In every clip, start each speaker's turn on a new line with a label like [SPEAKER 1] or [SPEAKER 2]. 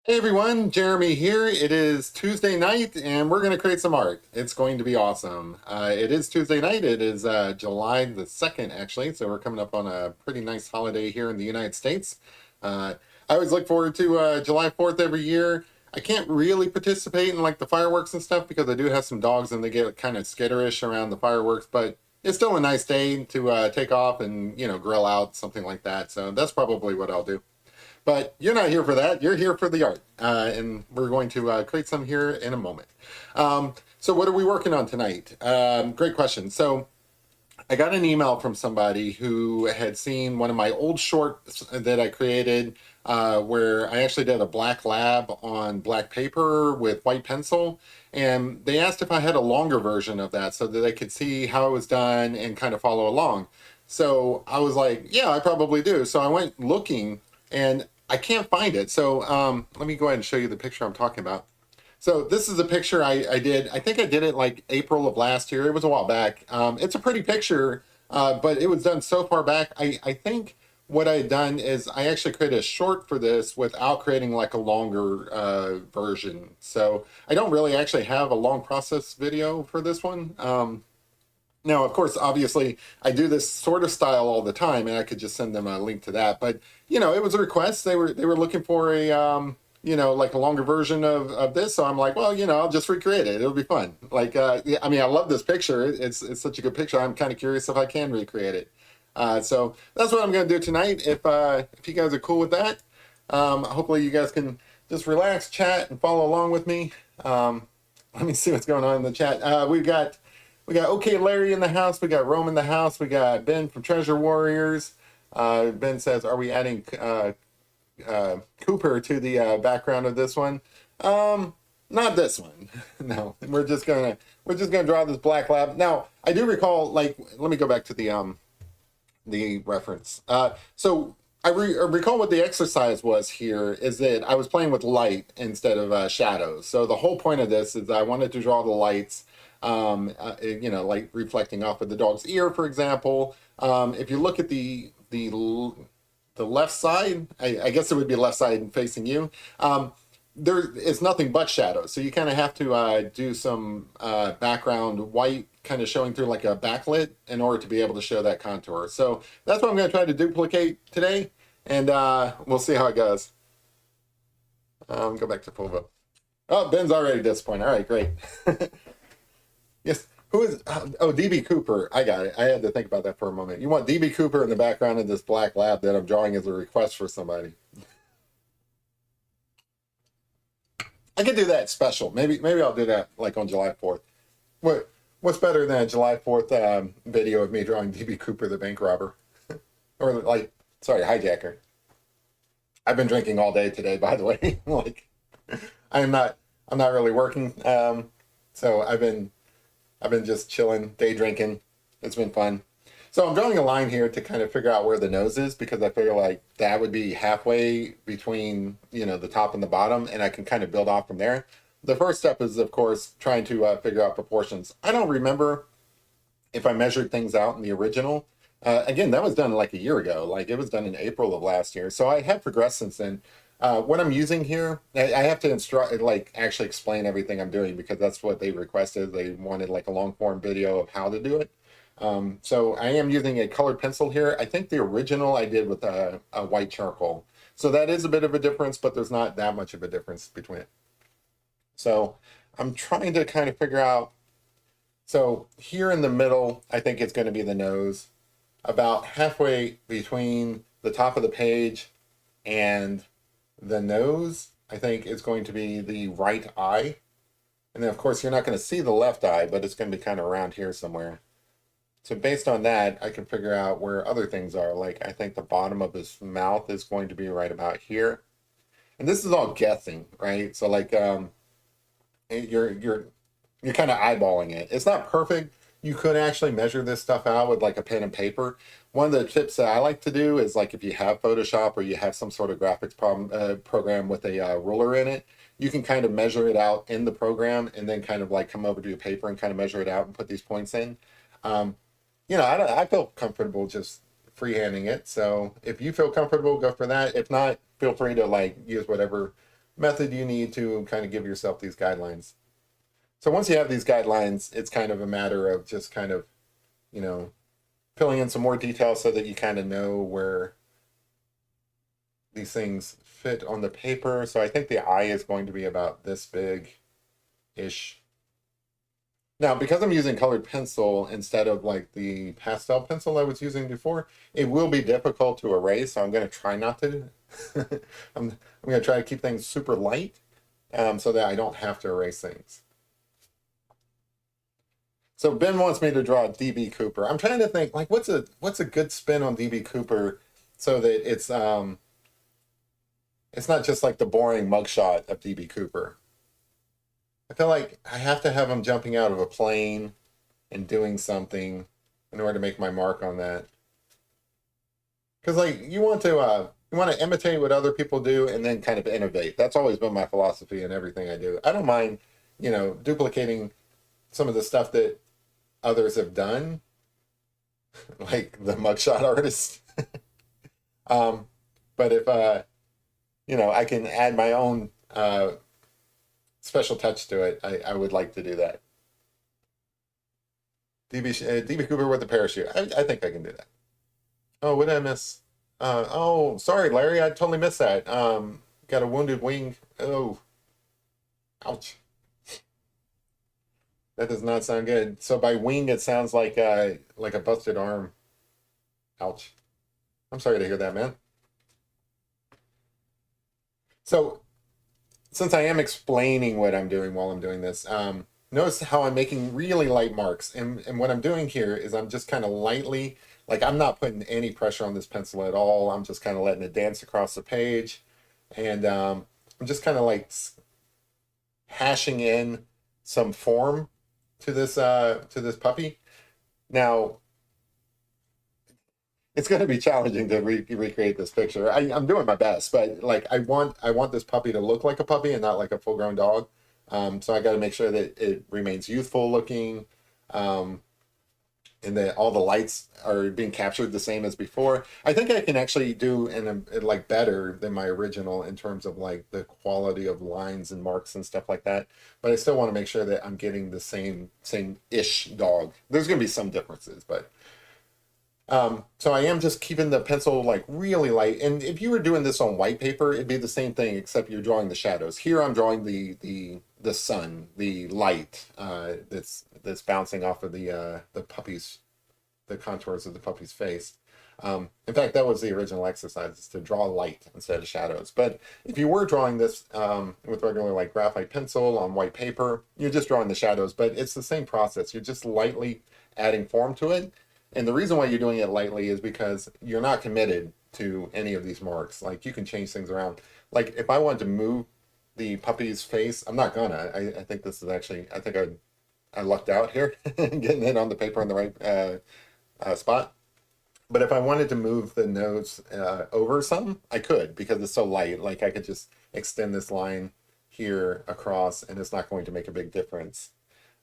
[SPEAKER 1] Hey everyone, Jeremy here. It is Tuesday night and we're going to create some art. It's going to be awesome. It is Tuesday night. It is July the 2nd, actually. So we're coming up on a pretty nice holiday here in the United States. I always look forward to July 4th every year. I can't really participate in like the fireworks and stuff because I do have some dogs and they get kind of skitterish around the fireworks, but it's still a nice day to take off and, grill out, something like that. So that's probably what I'll do. But you're not here for that. You're here for the art. And we're going to create some here in a moment. So what are we working on tonight? Great question. So I got an email from somebody who had seen one of my old shorts that I created where I actually did a black lab on black paper with white pencil. And they asked if I had a longer version of that so that they could see how it was done and kind of follow along. So I was like, yeah, I probably do. So I went looking and I can't find it. So let me go ahead and show you the picture I'm talking about. So this is a picture I did. I think I did it like April of last year. It was a while back. It's a pretty picture, but it was done so far back. I think what I had done is I actually created a short for this without creating like a longer version. So I don't really actually have a long process video for this one. Now, of course, obviously, I do this sort of style all the time, and I could just send them a link to that. But it was a request. They were looking for a like a longer version of this. So I'm like, well, I'll just recreate it. It'll be fun. Like, yeah, I mean, I love this picture. It's such a good picture. I'm kind of curious if I can recreate it. So that's what I'm going to do tonight. If you guys are cool with that, hopefully you guys can just relax, chat, and follow along with me. Let me see what's going on in the chat. We got OK Larry in the house. We got Rome in the house. We got Ben from Treasure Warriors. Ben says, "Are we adding Cooper to the background of this one?" Not this one. No, we're just gonna draw this black lab. Now, I do recall. Like, let me go back to the reference. So I recall what the exercise was here is that I was playing with light instead of shadows. So the whole point of this is I wanted to draw the lights, like reflecting off of the dog's ear, for example. If you look at the left side, I guess it would be left side facing you. There is nothing but shadows, so you kind of have to do some background white kind of showing through like a backlit in order to be able to show that contour. So that's what I'm going to try to duplicate today, and we'll see how it goes. Go back to Fulvo. Oh, Ben's already disappointed. All right, great. Yes. Who is? Oh, DB Cooper. I got it. I had to think about that for a moment. You want DB Cooper in the background of this black lab that I'm drawing as a request for somebody. I could do that special. Maybe I'll do that like on July 4th. What's better than a July 4th video of me drawing DB Cooper, the bank robber, or like, sorry, hijacker. I've been drinking all day today, by the way. Like, I'm not I'm not really working. So I've been just chilling, day drinking. It's been fun. So I'm drawing a line here to kind of figure out where the nose is because I figure like that would be halfway between, the top and the bottom, and I can kind of build off from there. The first step is, of course, trying to figure out proportions. I don't remember if I measured things out in the original. Again, that was done like a year ago. Like it was done in April of last year. So I have progressed since then. What I'm using here, I have to instruct, like actually explain everything I'm doing because that's what they requested. They wanted like a long form video of how to do it. So I am using a colored pencil here. I think the original I did with a white charcoal. So that is a bit of a difference, but there's not that much of a difference between it. So I'm trying to kind of figure out. So here in the middle, I think it's going to be the nose. About halfway between the top of the page and the nose, I think is going to be the right eye. And then, of course, you're not going to see the left eye, but it's going to be kind of around here somewhere. So based on that, I can figure out where other things are. Like I think the bottom of his mouth is going to be right about here. And this is all guessing, right? So like you're kind of eyeballing it. It's not perfect. You could actually measure this stuff out with like a pen and paper. One of the tips that I like to do is like if you have Photoshop or you have some sort of graphics program with a ruler in it, you can kind of measure it out in the program and then kind of like come over to your paper and kind of measure it out and put these points in. Um, I feel comfortable just freehanding it. So if you feel comfortable, go for that. If not, feel free to like use whatever method you need to kind of give yourself these guidelines. So once you have these guidelines, it's kind of a matter of just kind of, you know, filling in some more details so that you kind of know where these things fit on the paper. So I think the eye is going to be about this big-ish. Now, because I'm using colored pencil instead of like the pastel pencil I was using before, it will be difficult to erase. So I'm going to try not to. I'm going to try to keep things super light so that I don't have to erase things. So Ben wants me to draw DB Cooper. I'm trying to think like what's a good spin on DB Cooper so that it's not just like the boring mugshot of DB Cooper. I feel like I have to have him jumping out of a plane and doing something in order to make my mark on that. Because like you want to imitate what other people do and then kind of innovate. That's always been my philosophy in everything I do. I don't mind, duplicating some of the stuff that others have done, like the mugshot artist. um, but if I can add my own special touch to it, I would like to do that. DB Cooper with a parachute. I think I can do that. Oh, what did I miss? Oh, sorry, Larry. I totally missed that. Got a wounded wing. Oh, ouch. That does not sound good. So by wing, it sounds like a busted arm. Ouch. I'm sorry to hear that, man. So since I am explaining what I'm doing while I'm doing this, notice how I'm making really light marks. And what I'm doing here is I'm just kind of lightly, like I'm not putting any pressure on this pencil at all. I'm just kind of letting it dance across the page. And I'm just kind of like hashing in some form to this puppy. Now, it's going to be challenging to recreate this picture. I'm doing my best, but like I want this puppy to look like a puppy and not like a full grown dog. So I got to make sure that it remains youthful looking, um, and that all the lights are being captured the same as before. I think I can actually do like better than my original in terms of like the quality of lines and marks and stuff like that. But I still want to make sure that I'm getting the same ish dog. There's going to be some differences, but so I am just keeping the pencil like really light. And if you were doing this on white paper, it'd be the same thing, except you're drawing the shadows. Here I'm drawing the sun, the light that's bouncing off of the puppy's the contours of the puppy's face. In fact, that was the original exercise, is to draw light instead of shadows. But if you were drawing this with regular like graphite pencil on white paper, you're just drawing the shadows, but it's the same process. You're just lightly adding form to it. And the reason why you're doing it lightly is because you're not committed to any of these marks. Like you can change things around. Like if I wanted to move the puppy's face, I'm not gonna. I think this is actually, I think I lucked out here getting it on the paper in the right spot. But if I wanted to move the nose over some, I could because it's so light. Like I could just extend this line here across and it's not going to make a big difference.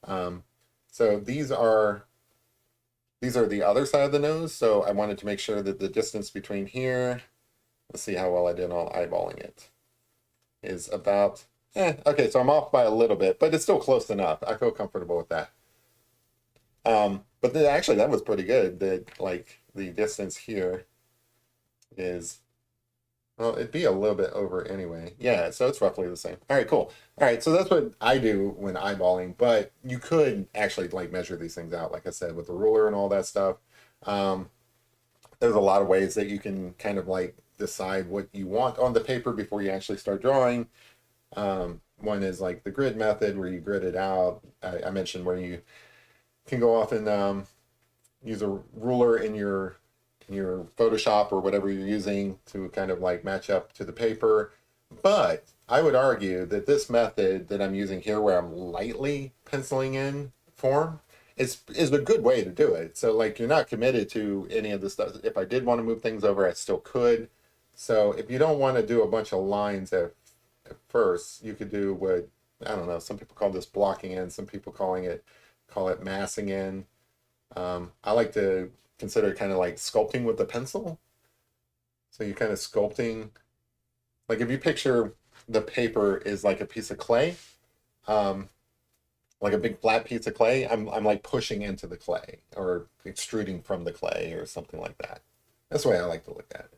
[SPEAKER 1] Um, so these are the other side of the nose. So I wanted to make sure that the distance between here, let's see how well I did on eyeballing it, is about, okay, so I'm off by a little bit, but it's still close enough. I feel comfortable with that. But actually that was pretty good. That like the distance here is, well, it'd be a little bit over anyway. Yeah, so it's roughly the same. All right, cool. All right, so that's what I do when eyeballing, but you could actually like measure these things out, like I said, with the ruler and all that stuff. Um, there's a lot of ways that you can kind of like decide what you want on the paper before you actually start drawing. One is like the grid method where you grid it out. I mentioned where you can go off and use a ruler in your Photoshop or whatever you're using to kind of like match up to the paper. But I would argue that this method that I'm using here, where I'm lightly penciling in form, is a good way to do it. So like you're not committed to any of the stuff. If I did want to move things over, I still could. So if you don't want to do a bunch of lines at first, you could do what, I don't know, some people call this blocking in, some people call it massing in. I like to consider it kind of like sculpting with the pencil. So you're kind of sculpting, like if you picture the paper is like a piece of clay, um, like a big flat piece of clay. I'm like pushing into the clay or extruding from the clay or something like that. That's the way I like to look at it.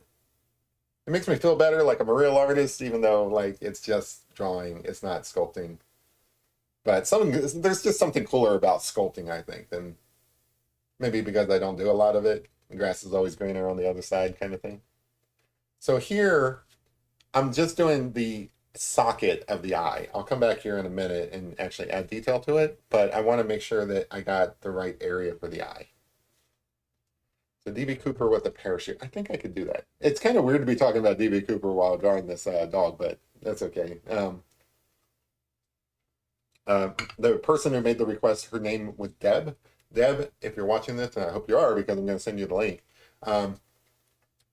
[SPEAKER 1] It makes me feel better, like I'm a real artist, even though like it's just drawing, it's not sculpting. But something there's just something cooler about sculpting, I think, than maybe because I don't do a lot of it. The grass is always greener on the other side, kind of thing. So here, I'm just doing the socket of the eye. I'll come back here in a minute and actually add detail to it, but I want to make sure that I got the right area for the eye. So DB Cooper with a parachute. I think I could do that. It's kind of weird to be talking about DB Cooper while drawing this dog, but that's okay. The person who made the request, her name was Deb. Deb, if you're watching this, and I hope you are because I'm going to send you the link.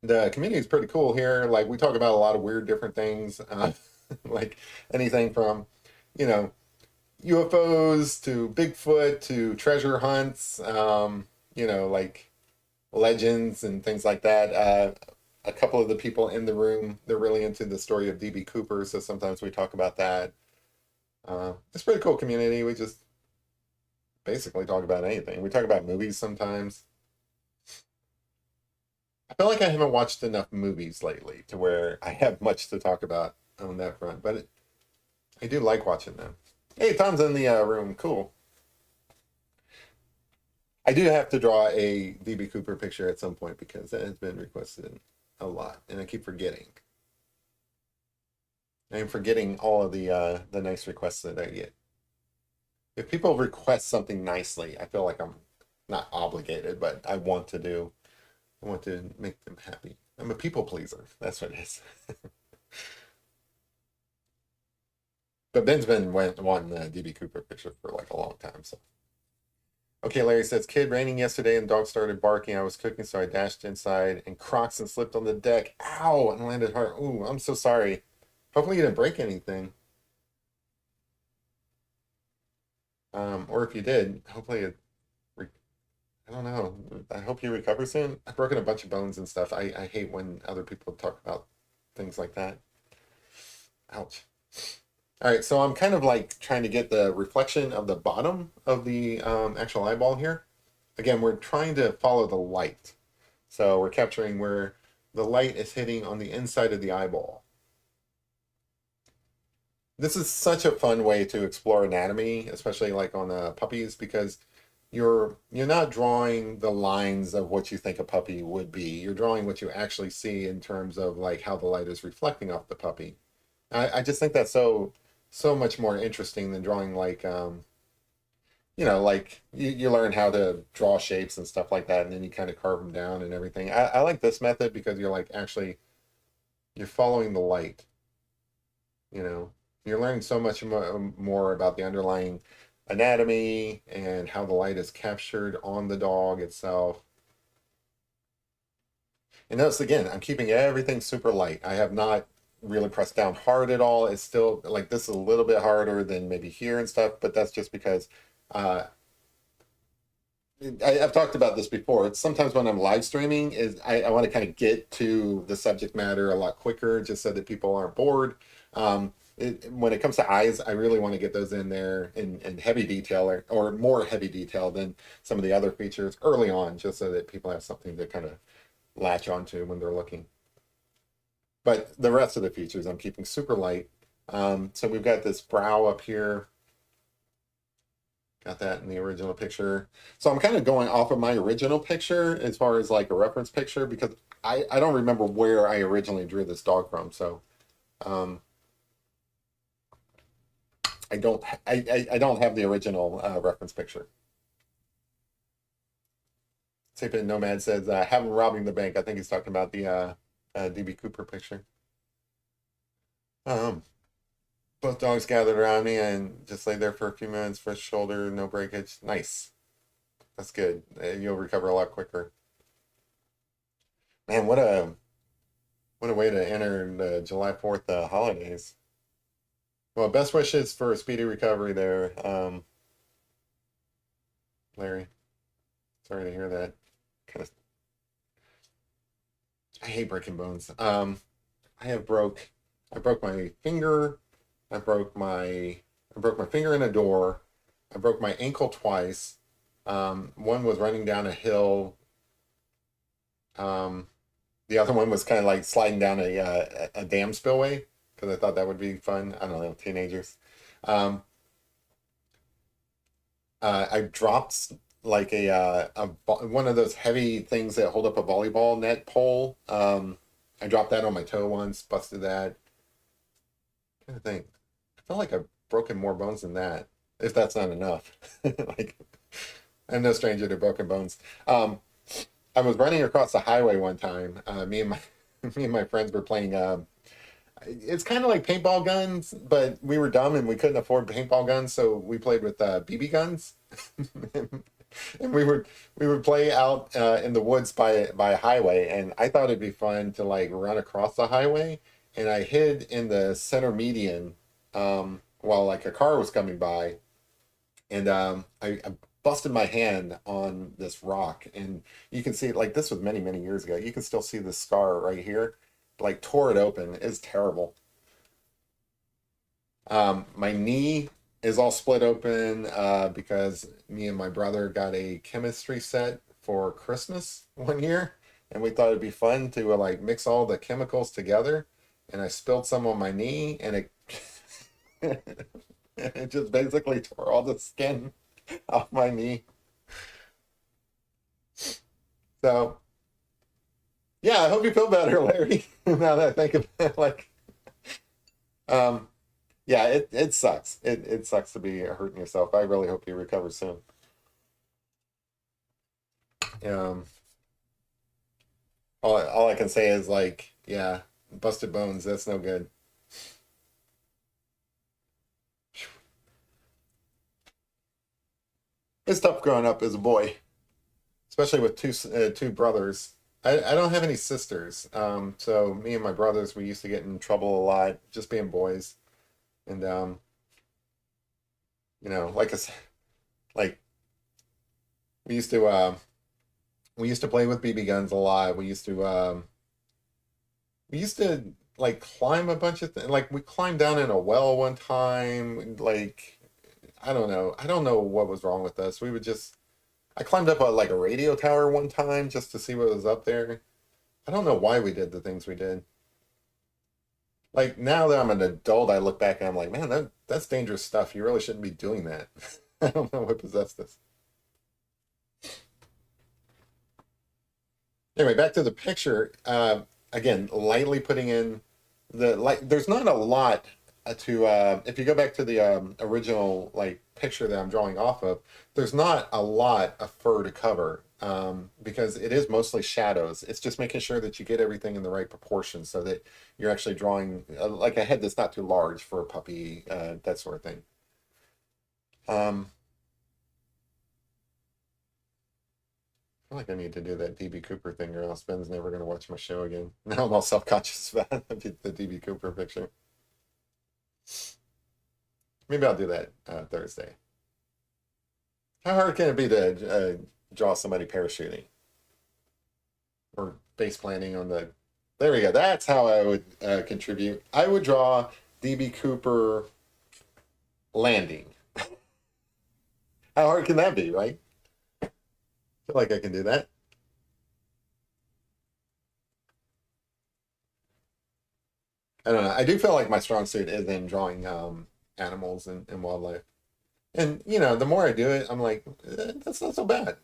[SPEAKER 1] The community is pretty cool here. Like we talk about a lot of weird different things, like anything from, you know, UFOs to Bigfoot to treasure hunts, like legends and things like that. A couple of the people in the room, they're really into the story of DB Cooper, so sometimes we talk about that. It's a pretty cool community. We just basically talk about anything. We talk about movies sometimes. I feel like I haven't watched enough movies lately to where I have much to talk about on that front, but I do like watching them. Hey, Tom's in the room. Cool. I do have to draw a DB Cooper picture at some point because that has been requested a lot, and I keep forgetting. I'm forgetting all of the nice requests that I get. If people request something nicely, I feel like I'm not obligated, but I want to do. I want to make them happy. I'm a people pleaser. That's what it is. But Ben's been wanting the DB Cooper picture for like a long time. So, okay, Larry says, kid raining yesterday and dog started barking. I was cooking, so I dashed inside and Crocs and slipped on the deck. Ow! And landed hard. Ooh, I'm so sorry. Hopefully you didn't break anything. Or if you did, hopefully I don't know. I hope you recover soon. I've broken a bunch of bones and stuff. I hate when other people talk about things like that. Ouch. All right, so I'm kind of like trying to get the reflection of the bottom of the actual eyeball here. Again, we're trying to follow the light. So we're capturing where the light is hitting on the inside of the eyeball. This is such a fun way to explore anatomy, especially like on puppies, because you're not drawing the lines of what you think a puppy would be. You're drawing what you actually see in terms of like how the light is reflecting off the puppy. I just think that's so much more interesting than drawing like like you learn how to draw shapes and stuff like that, and then you kind of carve them down and everything. I like this method because you're like actually you're following the light. You know, you're learning so much more about the underlying anatomy and how the light is captured on the dog itself. And notice again, I'm keeping everything super light. I have not really pressed down hard at all. It's still like this is a little bit harder than maybe here and stuff, but that's just because uh, I've talked about this before. It's sometimes when I'm live streaming is I want to kind of get to the subject matter a lot quicker just so that people aren't bored. When it comes to eyes, I really want to get those in there in heavy detail or more heavy detail than some of the other features early on, just so that people have something to kind of latch onto when they're looking. But the rest of the features I'm keeping super light. So we've got this brow up here. Got that in the original picture. So I'm kind of going off of my original picture as far as like a reference picture because I don't remember where I originally drew this dog from. So um, I don't have the original reference picture. Tapin Nomad says, have him robbing the bank. I think he's talking about the DB Cooper picture. Um, both dogs gathered around me and just laid there for a few minutes, fresh shoulder, no breakage. Nice. That's good. You'll recover a lot quicker. Man, what a way to enter the July 4th holidays. Well, best wishes for a speedy recovery there, Larry. Sorry to hear that. Kind of, I hate breaking bones. I have broke I broke my finger. I broke my finger in a door. I broke my ankle twice. One was running down a hill. Um, the other one was kind of like sliding down a dam spillway because I thought that would be fun. I don't know, teenagers. Um, I dropped like one of those heavy things that hold up a volleyball net pole. I dropped that on my toe once, busted that. I think I feel like I've broken more bones than that, if that's not enough. Like I'm no stranger to broken bones. Um, I was running across the highway one time. Me and my me and my friends were playing. It's kind of like paintball guns, but we were dumb and we couldn't afford paintball guns, so we played with BB guns. And we would play out in the woods by a highway, and I thought it'd be fun to like run across the highway, and I hid in the center median while like a car was coming by, and I busted my hand on this rock, and you can see it like this was many years ago. You can still see the scar right here, like tore it open. It's terrible. My knee is all split open because me and my brother got a chemistry set for Christmas one year, and we thought it'd be fun to like mix all the chemicals together. And I spilled some on my knee, and it it just basically tore all the skin off my knee. So yeah, I hope you feel better, Larry. Now that I think of it, like um, yeah, it sucks. It sucks to be hurting yourself. I really hope you recover soon. Um, all I can say is like, yeah, busted bones. That's no good. It's tough growing up as a boy, especially with two brothers. I don't have any sisters, so me and my brothers we used to get in trouble a lot just being boys, and like I said, like we used to we used to play with BB guns a lot. We used to like climb a bunch of things. Like we climbed down in a well one time. Like I don't know what was wrong with us. I climbed up like a radio tower one time just to see what was up there. I don't know why we did the things we did. Like now that I'm an adult, I look back and I'm like, man, that's dangerous stuff. You really shouldn't be doing that. I don't know what possessed us. Anyway, back to the picture. Again, lightly putting in the like. There's not a lot to. If you go back to the original like picture that I'm drawing off of, there's not a lot of fur to cover because it is mostly shadows. It's just making sure that you get everything in the right proportion so that you're actually drawing like a head that's not too large for a puppy, that sort of thing. Um, I feel like I need to do that DB Cooper thing, or else Ben's never going to watch my show again. Now I'm all self-conscious about the DB Cooper picture. Maybe I'll do that Thursday. How hard can it be to draw somebody parachuting or base planning on the? There we go. That's how I would contribute. I would draw DB Cooper landing. How hard can that be, right? I feel like I can do that. I don't know. I do feel like my strong suit is in drawing animals and wildlife. And the more I do it, I'm like, that's not so bad.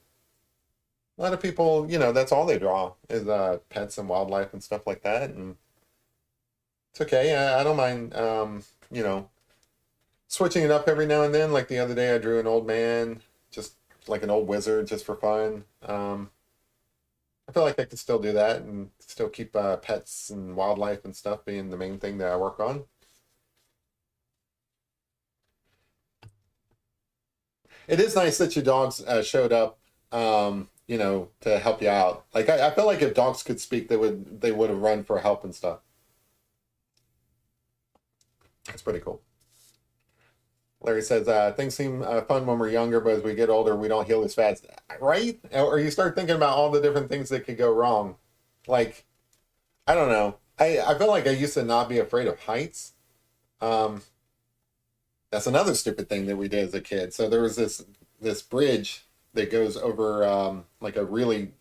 [SPEAKER 1] A lot of people, that's all they draw is pets and wildlife and stuff like that, and it's okay. I don't mind, switching it up every now and then. Like the other day, I drew an old man, just like an old wizard, just for fun. I feel like I could still do that and still keep pets and wildlife and stuff being the main thing that I work on. It is nice that your dogs showed up, to help you out. Like I feel like if dogs could speak, they would have run for help and stuff. That's pretty cool. Larry says things seem fun when we're younger, but as we get older, we don't heal as fast, right? Or you start thinking about all the different things that could go wrong. Like I don't know. I feel like I used to not be afraid of heights. Um, that's another stupid thing that we did as a kid. So there was this bridge that goes over like a really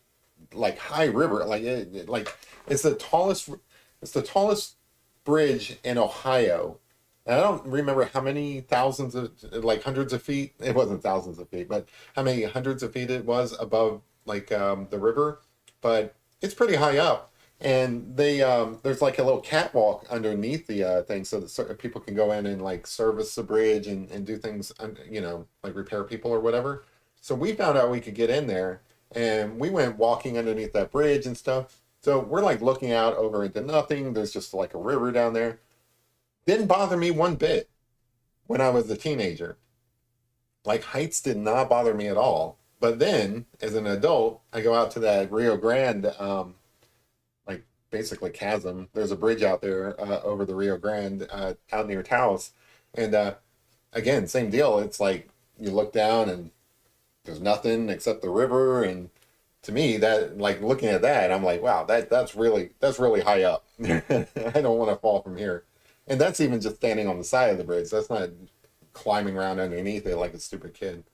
[SPEAKER 1] like high river, like it's the tallest it's the tallest bridge in Ohio. And I don't remember how many thousands of like hundreds of feet. It wasn't thousands of feet, but how many hundreds of feet it was above like the river. But it's pretty high up, and they there's like a little catwalk underneath the thing, so that people can go in and like service the bridge and do things, you know, like repair people or whatever. So we found out we could get in there, and we went walking underneath that bridge and stuff. So we're like looking out over into nothing. There's just like a river down there. Didn't bother me one bit when I was a teenager. Like heights did not bother me at all. But then, as an adult, I go out to that Rio Grande, like basically chasm. There's a bridge out there over the Rio Grande out near Taos, and again, same deal. It's like you look down and there's nothing except the river, and to me, that like looking at that, I'm like, wow, that's really high up. I don't want to fall from here. And that's even just standing on the side of the bridge. That's not climbing around underneath it like a stupid kid.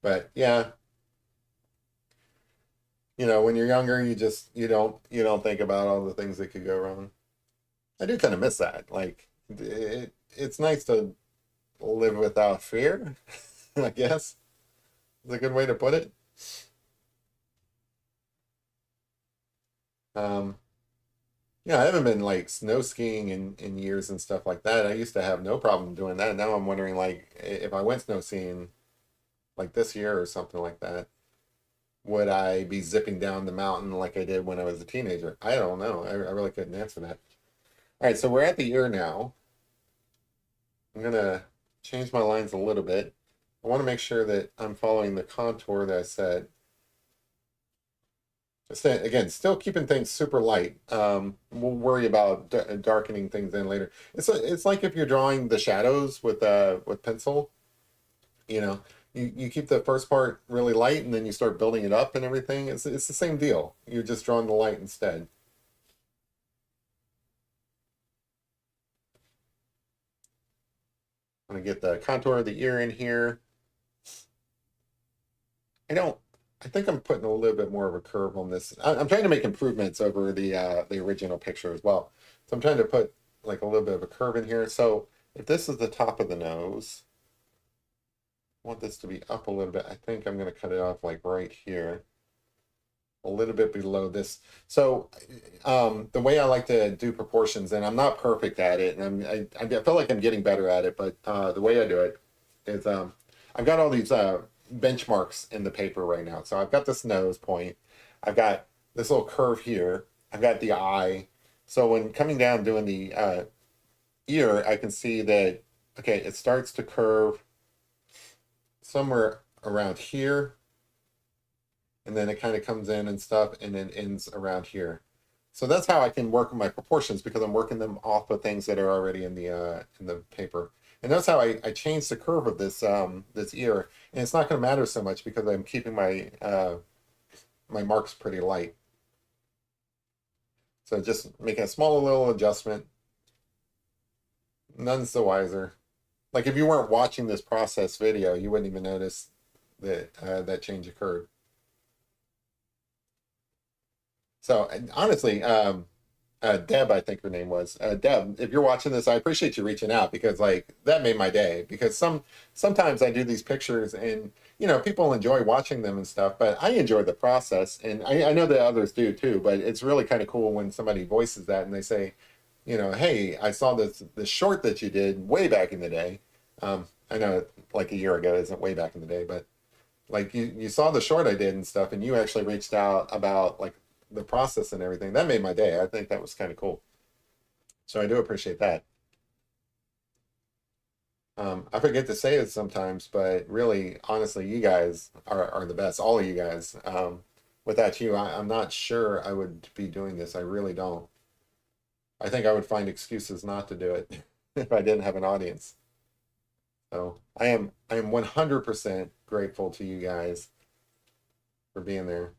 [SPEAKER 1] But yeah, you know, when you're younger, you don't think about all the things that could go wrong. I do kind of miss that. Like it's nice to live without fear, I guess. Is a good way to put it. Um, Yeah, I haven't been like snow skiing in years and stuff like that. I used to have no problem doing that. Now I'm wondering like if I went snow skiing like this year or something like that, would I be zipping down the mountain like I did when I was a teenager? I don't know. I really couldn't answer that. All right, so we're at the ear now. I'm gonna change my lines a little bit. I want to make sure that I'm following the contour that I said. Again, still keeping things super light. We'll worry about darkening things in later. It's like if you're drawing the shadows with pencil, you know, you keep the first part really light and then you start building it up and everything. It's the same deal. You're just drawing the light instead. I'm gonna get the contour of the ear in here. I don't. I think I'm putting a little bit more of a curve on this. I'm trying to make improvements over the original picture as well. So I'm trying to put like a little bit of a curve in here. So if this is the top of the nose, I want this to be up a little bit. I think I'm going to cut it off like right here, a little bit below this. So the way I like to do proportions, and I'm not perfect at it, and I feel like I'm getting better at it, but the way I do it is I've got all these benchmarks in the paper right now. So I've got this nose point, I've got this little curve here, I've got the eye. So when coming down doing the ear, I can see that, okay, it starts to curve somewhere around here, and then it kind of comes in and stuff, and then ends around here. So that's how I can work with my proportions because I'm working them off of things that are already in the paper. And that's how I change the curve of this ear. And it's not going to matter so much because I'm keeping my marks pretty light. So just making a small little adjustment. None's the wiser. Like if you weren't watching this process video, you wouldn't even notice that that change occurred. So and honestly, Deb, I think her name was Deb. If you're watching this, I appreciate you reaching out because like that made my day. Because sometimes I do these pictures and you know people enjoy watching them and stuff, but I enjoy the process, and I know that others do too. But it's really kind of cool when somebody voices that and they say, you know, hey, I saw this short that you did way back in the day. I know like a year ago isn't way back in the day, but like you saw the short I did and stuff, and you actually reached out about like the process and everything. That made my day. I think that was kind of cool. So I do appreciate that. I forget to say it sometimes, but really, honestly, you guys are the best. All of you guys. Without you, I'm not sure I would be doing this. I really don't. I think I would find excuses not to do it if I didn't have an audience. So I am 100% grateful to you guys for being there.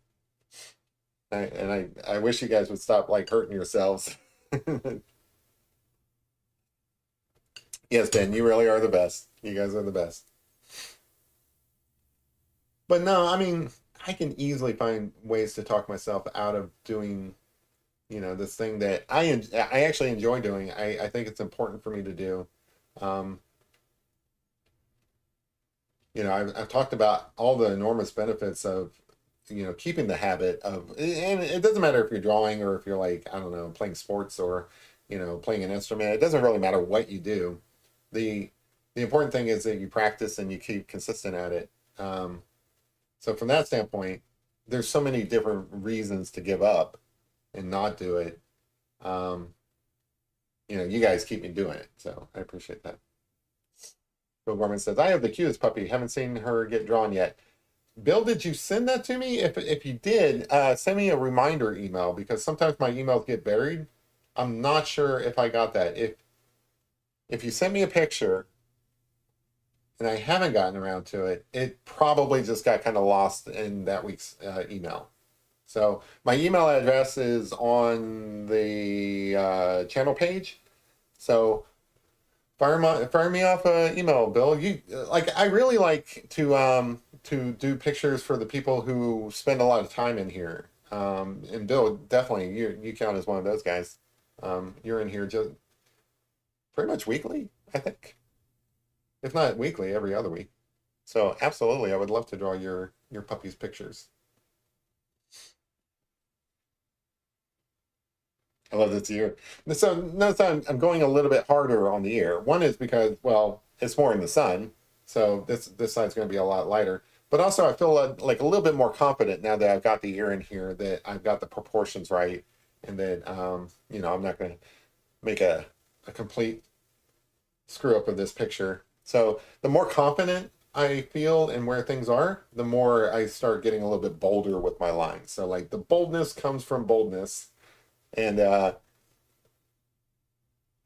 [SPEAKER 1] I wish you guys would stop like hurting yourselves. Yes, Ben, you really are the best. You guys are the best. But no, I mean, I can easily find ways to talk myself out of doing, this thing that I actually enjoy doing. I think it's important for me to do. Um, I've talked about all the enormous benefits of, keeping the habit of, and it doesn't matter if you're drawing or if you're like, I don't know, playing sports or, playing an instrument. It doesn't really matter what you do. The the important thing is that you practice and you keep consistent at it. Um, so from that standpoint, there's so many different reasons to give up and not do it. Um, you guys keep me doing it, so I appreciate that. Bill Gorman says, I have the cutest puppy. Haven't seen her get drawn yet. Bill, did you send that to me? If you did, send me a reminder email because sometimes my emails get buried. I'm not sure if I got that. If you send me a picture and I haven't gotten around to it, it probably just got kind of lost in that week's email. So my email address is on the channel page. So fire me off an email, Bill. You like I really like to do pictures for the people who spend a lot of time in here. And Bill, definitely you count as one of those guys. You're in here just pretty much weekly, I think. If not weekly, every other week. So absolutely, I would love to draw your puppy's pictures. I love this ear. So notice I'm going a little bit harder on the ear. One is because, well, it's more in the sun, so this side's going to be a lot lighter. But also, I feel like a little bit more confident now that I've got the ear in here, that I've got the proportions right, and that I'm not going to make a complete screw up of this picture. So the more confident I feel in where things are, the more I start getting a little bit bolder with my lines. So like the boldness comes from boldness. And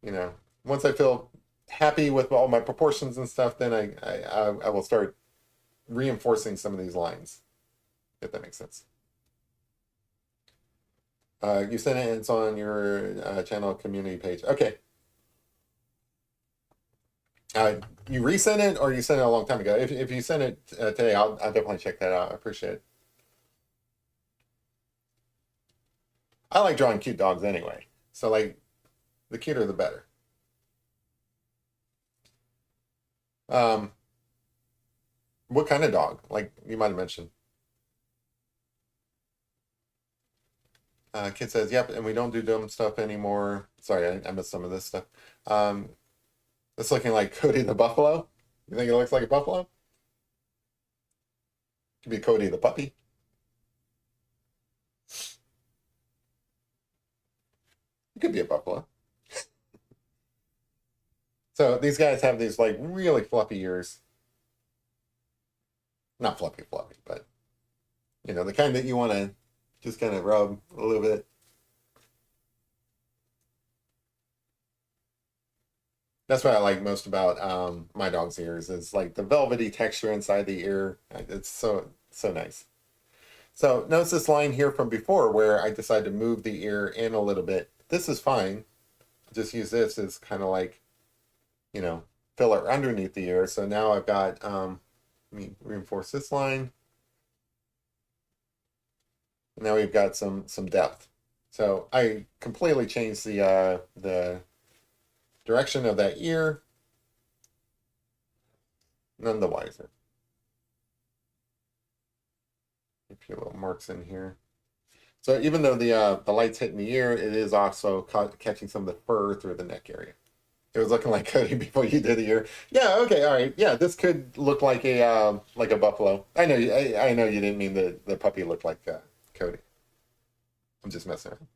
[SPEAKER 1] you know, once I feel happy with all my proportions and stuff, then I will start reinforcing some of these lines, if that makes sense. You sent it, it's on your channel community page. Okay. Uh, you resent it or you sent it a long time ago? If you sent it today, I'll definitely check that out. I appreciate it. I like drawing cute dogs anyway. So like the cuter the better. Um, what kind of dog? Like you might have mentioned. Kid says, yep, and we don't do dumb stuff anymore. Sorry, I missed some of this stuff. Um, it's looking like Cody the Buffalo. You think it looks like a buffalo? Could be Cody the puppy. It could be a buffalo. So these guys have these like really fluffy ears. Not fluffy, fluffy, but the kind that you want to just kind of rub a little bit. That's what I like most about my dog's ears is like the velvety texture inside the ear. It's so nice. So notice this line here from before where I decided to move the ear in a little bit. This is fine. Just use this as kind of like, you know, filler underneath the ear. So now I've got, let me reinforce this line. Now we've got some depth. So I completely changed the direction of that ear. None the wiser. A few little marks in here. So even though the light's hitting the ear, it is also catching some of the fur through the neck area. It was looking like Cody before you did the ear. Yeah, okay, all right. Yeah, this could look like a buffalo. I know I know you didn't mean the puppy looked like Cody. I'm just messing around.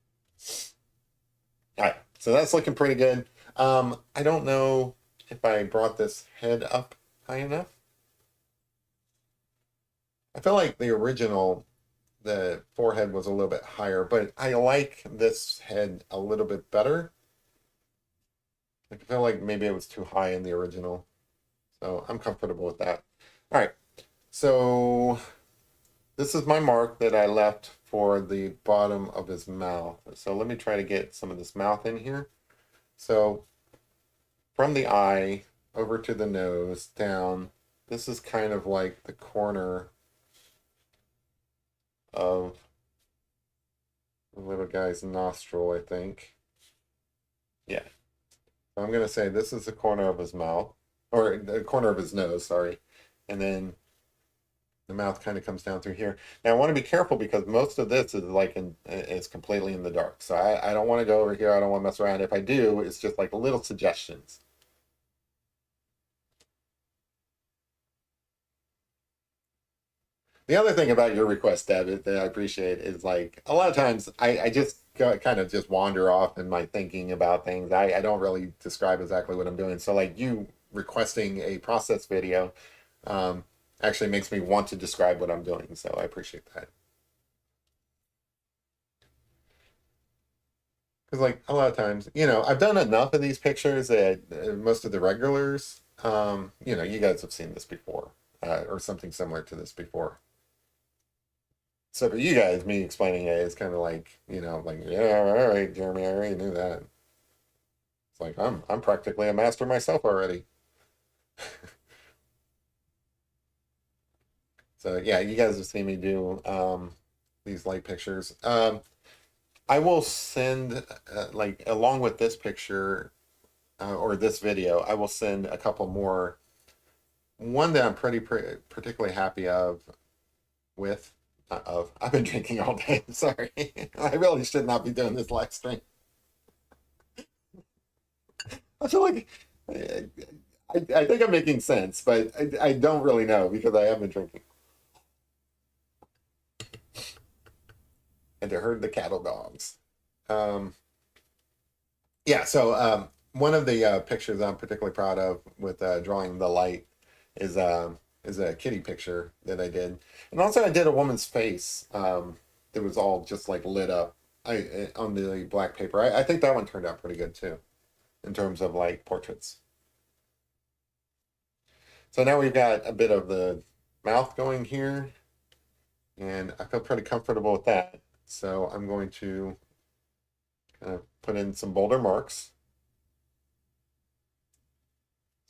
[SPEAKER 1] All right, so that's looking pretty good. I don't know if I brought this head up high enough. I feel like the forehead was a little bit higher, but I like this head a little bit better. I feel like maybe it was too high in the original. So I'm comfortable with that. All right. So this is my mark that I left for the bottom of his mouth. So let me try to get some of this mouth in here. So from the eye over to the nose down, this is kind of like the corner of the little guy's nostril, I think. Yeah. So I'm going to say this is the corner of his mouth, or the corner of his nose, sorry. And then the mouth kind of comes down through here. Now I want to be careful because most of this is like it's completely in the dark. So I don't want to go over here. I don't want to mess around. If I do, it's just like little suggestions. The other thing about your request, Deb, that I appreciate is like a lot of times I just kind of just wander off in my thinking about things. I don't really describe exactly what I'm doing. So like you requesting a process video um, actually makes me want to describe what I'm doing. So I appreciate that. Because like a lot of times, I've done enough of these pictures that most of the regulars, you guys have seen this before or something similar to this before. So for you guys, me explaining it is kind of like, like, yeah, all right, Jeremy, I already knew that. It's like I'm practically a master myself already. So yeah, you guys have seen me do these light pictures. I will send like along with this picture or this video, I will send a couple more. One that I'm particularly happy with. I've been drinking all day. Sorry, I really should not be doing this live stream. I feel like I think I'm making sense, but I don't really know because I have been drinking. And to herd the cattle dogs. Um, yeah, so one of the pictures I'm particularly proud of with drawing the light is a kitty picture that I did, and also I did a woman's face that was all just like lit up. On the black paper. I think that one turned out pretty good too, in terms of like portraits. So now we've got a bit of the mouth going here, and I feel pretty comfortable with that. So I'm going to kind of put in some bolder marks.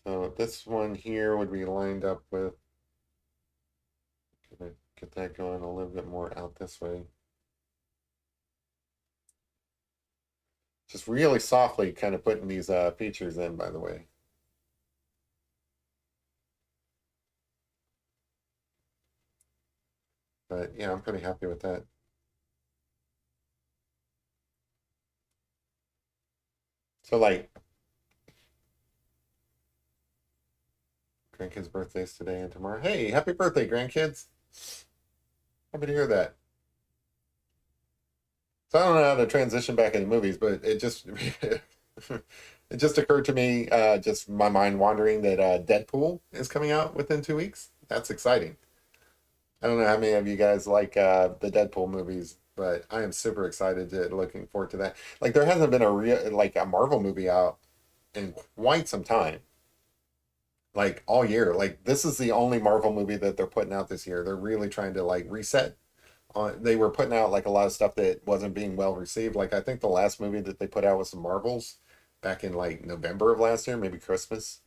[SPEAKER 1] So this one here would be lined up with, get that going a little bit more out this way. Just really softly kind of putting these features in, by the way. But yeah, I'm pretty happy with that. So like, grandkids' birthdays today and tomorrow. Hey, happy birthday, grandkids. Happy to hear that. So I don't know how to transition back into movies, but it just it just occurred to me, just my mind wandering, that Deadpool is coming out within 2 weeks. That's exciting. I don't know how many of you guys like the Deadpool movies, but I am super excited to looking forward to that. Like there hasn't been a real like a Marvel movie out in quite some time. Like all year. Like this is the only Marvel movie that they're putting out this year. They're really trying to like reset on. They were putting out like a lot of stuff that wasn't being well received. Like I think the last movie that they put out was some Marvels back in like November of last year, maybe Christmas.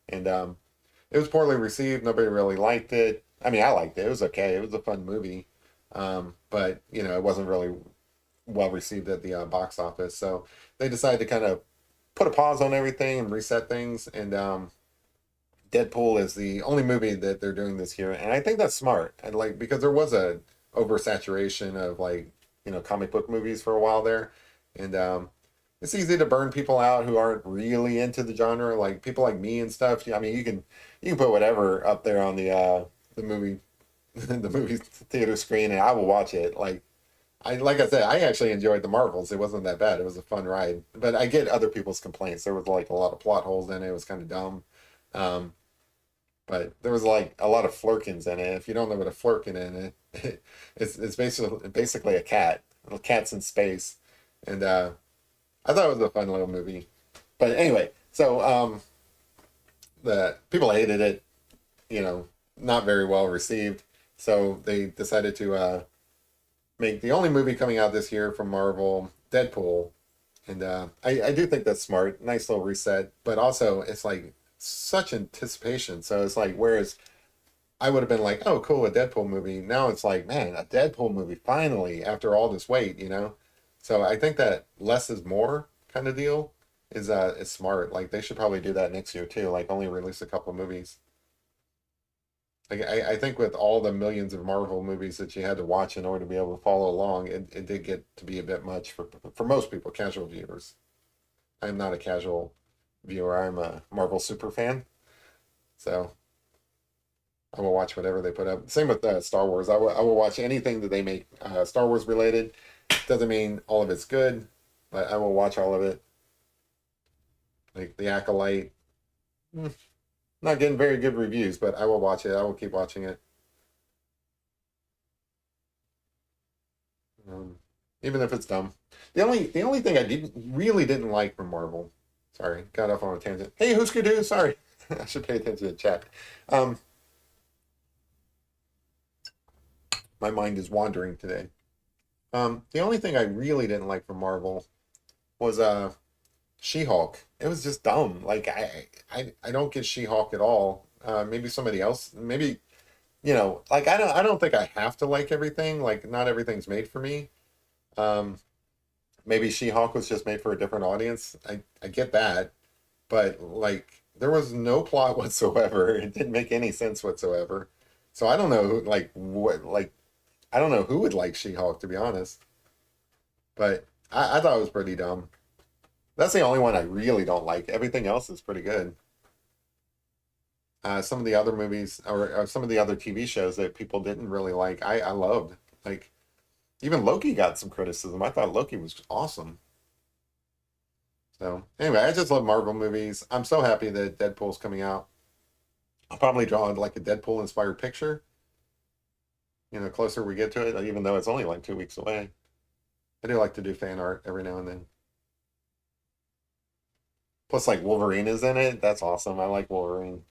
[SPEAKER 1] And it was poorly received. Nobody really liked it. I mean, I liked it. It was okay. It was a fun movie. But it wasn't really well received at the box office. So they decided to kind of put a pause on everything and reset things. And Deadpool is the only movie that they're doing this year, and I think that's smart. And like because there was a oversaturation of like comic book movies for a while there, and it's easy to burn people out who aren't really into the genre, like people like me and stuff. I mean, you can put whatever up there on the movie the movie theater screen, and I will watch it. Like I said, I actually enjoyed the Marvels. It wasn't that bad. It was a fun ride. But I get other people's complaints. There was like a lot of plot holes in it. It was kind of dumb. Um, but there was like a lot of flirkins in it. If you don't know what a flirkin in it's basically a cat. Little cats in space, and I thought it was a fun little movie. But anyway, so the people hated it. Not very well received. So they decided to make the only movie coming out this year from Marvel, Deadpool. And I do think that's smart. Nice little reset. But also, it's like such anticipation. So it's like, whereas I would have been like, oh, cool, a Deadpool movie. Now it's like, man, a Deadpool movie finally after all this wait, you know? So I think that less is more kind of deal is smart. Like they should probably do that next year too. Like only release a couple movies. Like I think with all the millions of Marvel movies that you had to watch in order to be able to follow along, it did get to be a bit much for most people, casual viewers. I'm not a casual viewer. I'm a Marvel super fan. So I will watch whatever they put up. Same with Star Wars. I will watch anything that they make Star Wars related. Doesn't mean all of it's good, but I will watch all of it. Like The Acolyte, mm, not getting very good reviews, but I will watch it. I will keep watching it. Um, Even if it's dumb. The only thing I didn't like from Marvel. Sorry, got off on a tangent. Hey, who's Skidoo? Sorry, I should pay attention to the chat. Um, my mind is wandering today. The only thing I really didn't like from Marvel was She-Hulk. It was just dumb. Like I don't get She-Hulk at all. Maybe somebody else. Maybe like I don't think I have to like everything. Like not everything's made for me. Um, Maybe She-Hulk was just made for a different audience. I get that, but like there was no plot whatsoever. It didn't make any sense whatsoever. So I don't know like what like I don't know who would like She-Hulk to be honest. But I thought it was pretty dumb. That's the only one I really don't like. Everything else is pretty good. Some of the other movies or some of the other TV shows that people didn't really like, I loved. Like even Loki got some criticism. I thought Loki was awesome. So anyway, I just love Marvel movies. I'm so happy that Deadpool's coming out. I'll probably draw like a Deadpool inspired picture. Closer we get to it, even though it's only like 2 weeks away. I do like to do fan art every now and then. Plus, like Wolverine is in it. That's awesome. I like Wolverine.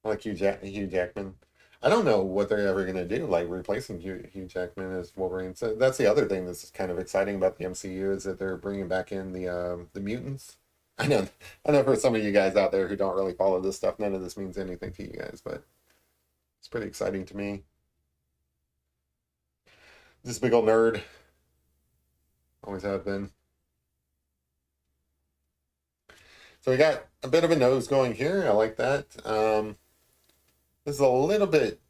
[SPEAKER 1] I like Hugh Jackman. I don't know what they're ever gonna do, like replacing Hugh Jackman as Wolverine. So that's the other thing that's kind of exciting about the MCU is that they're bringing back in the mutants. I know, I know for some of you guys out there who don't really follow this stuff, none of this means anything to you guys, but it's pretty exciting to me. This big old nerd, always have been. So we got a bit of a nose going here. I like that. This is a little bit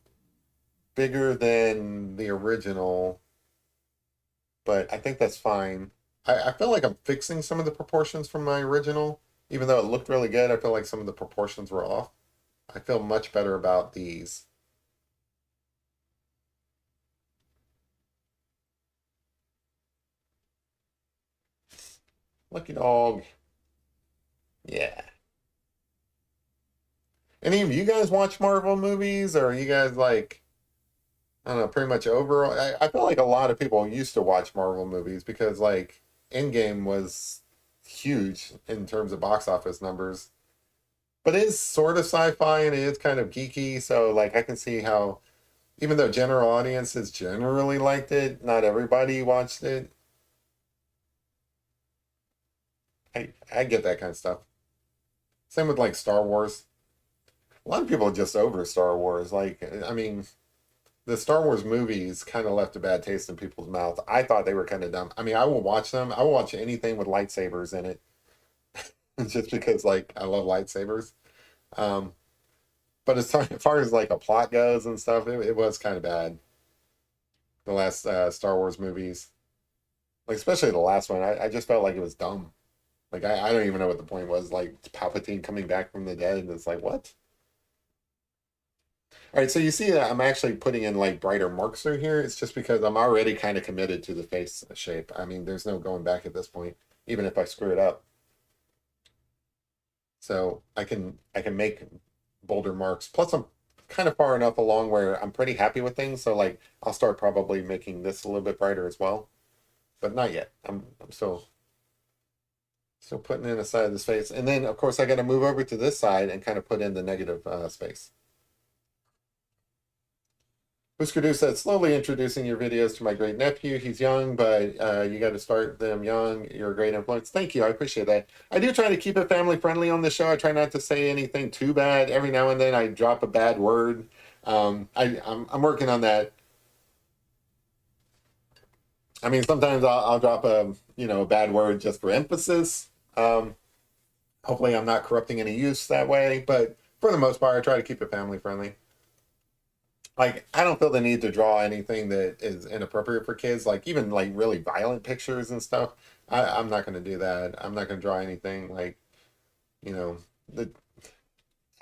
[SPEAKER 1] bigger than the original, but I think that's fine. I feel like I'm fixing some of the proportions from my original. Even though it looked really good, I feel like some of the proportions were off. I feel much better about these. Lucky dog. Yeah. Any of you guys watch Marvel movies, or are you guys like, I don't know, pretty much over? I feel like a lot of people used to watch Marvel movies because like Endgame was huge in terms of box office numbers. But it is sort of sci-fi and it is kind of geeky, so like I can see how even though general audiences generally liked it, not everybody watched it. I get that kind of stuff. Same with like Star Wars. A lot of people are just over Star Wars. Like, I mean, the Star Wars movies kind of left a bad taste in people's mouths. I thought they were kind of dumb. I mean, I will watch them. I will watch anything with lightsabers in it, just because like I love lightsabers. Um, but as far as like a plot goes and stuff, it was kind of bad. The last Star Wars movies, like especially the last one, I just felt like it was dumb. Like I don't even know what the point was. Like Palpatine coming back from the dead, and it's like what? All right, so you see that I'm actually putting in like brighter marks through here. It's just because I'm already kind of committed to the face shape. I mean, there's no going back at this point, even if I screw it up. So I can make bolder marks. Plus, I'm kind of far enough along where I'm pretty happy with things. So like I'll start probably making this a little bit brighter as well, but not yet. I'm still putting in a side of the space, and then of course I got to move over to this side and kind of put in the negative space. Huskadu said, slowly introducing your videos to my great nephew. He's young, but you got to start them young. You're a great influence. Thank you. I appreciate that. I do try to keep it family friendly on the show. I try not to say anything too bad. Every now and then I drop a bad word. I'm working on that. I mean, sometimes I'll drop a bad word just for emphasis. Hopefully I'm not corrupting any use that way, but for the most part, I try to keep it family friendly. Like, I don't feel the need to draw anything that is inappropriate for kids, like even like really violent pictures and stuff. I'm not going to do that. I'm not going to draw anything like, you know, the,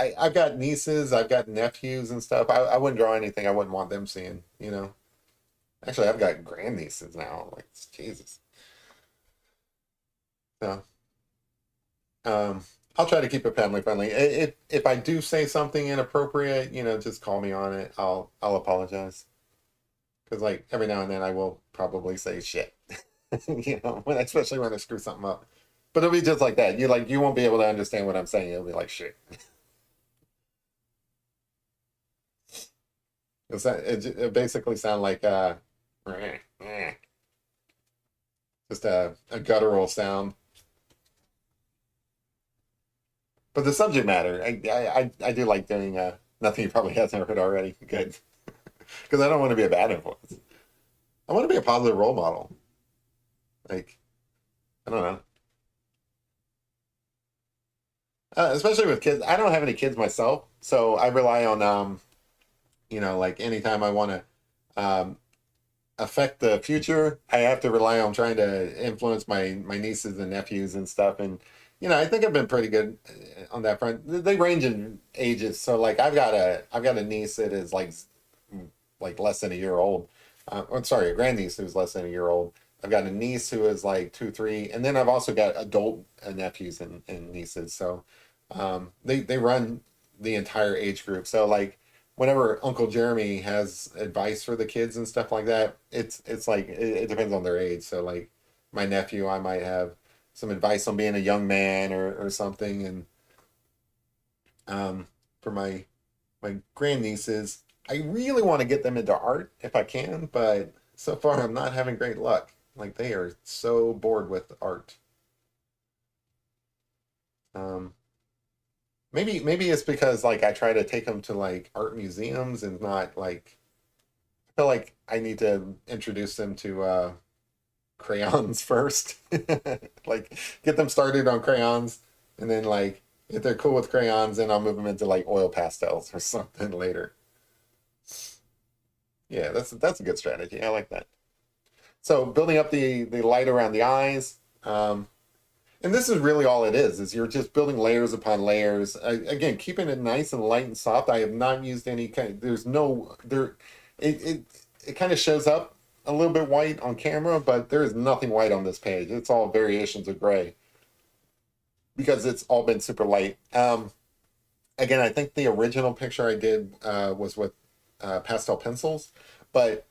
[SPEAKER 1] I've got nieces, I've got nephews and stuff. I wouldn't draw anything I wouldn't want them seeing. Actually, I've got grandnieces now. Like, Jesus. So, I'll try to keep it family friendly. If I do say something inappropriate, just call me on it. I'll apologize. Because like every now and then I will probably say shit. Especially when I screw something up. But it'll be just like that. You won't be able to understand what I'm saying. It'll be like shit. It basically sound like just a guttural sound. But the subject matter, I do like doing nothing you probably hasn't heard already. Good. Because I don't want to be a bad influence. I want to be a positive role model. Like, I don't know. Especially with kids. I don't have any kids myself, so I rely on like anytime I want to affect the future, I have to rely on trying to influence my nieces and nephews and stuff. And I think I've been pretty good on that front. They range in ages, so like I've got a niece that is like less than a year old. I'm sorry, a grandniece who's less than a year old. I've got a niece who is like 2, 3, and then I've also got adult nephews and nieces. So they run the entire age group. So like whenever Uncle Jeremy has advice for the kids and stuff like that, it's like it depends on their age. So like my nephew, I might have some advice on being a young man or something, and for my grandnieces, I really want to get them into art if I can, but so far I'm not having great luck. Like they are so bored with art. Um, maybe it's because like I try to take them to like art museums and not like I feel like I need to introduce them to crayons first. Like get them started on crayons and then like if they're cool with crayons, then I'll move them into like oil pastels or something later. Yeah, that's a good strategy. I like that. So building up the light around the eyes, and this is really all it is you're just building layers upon layers. Again, keeping it nice and light and soft. I have not used any kind. There's no there. It kind of shows up a little bit white on camera, but there is nothing white on this page. It's all variations of gray because it's all been super light. Again, I think the original picture I did was with pastel pencils, but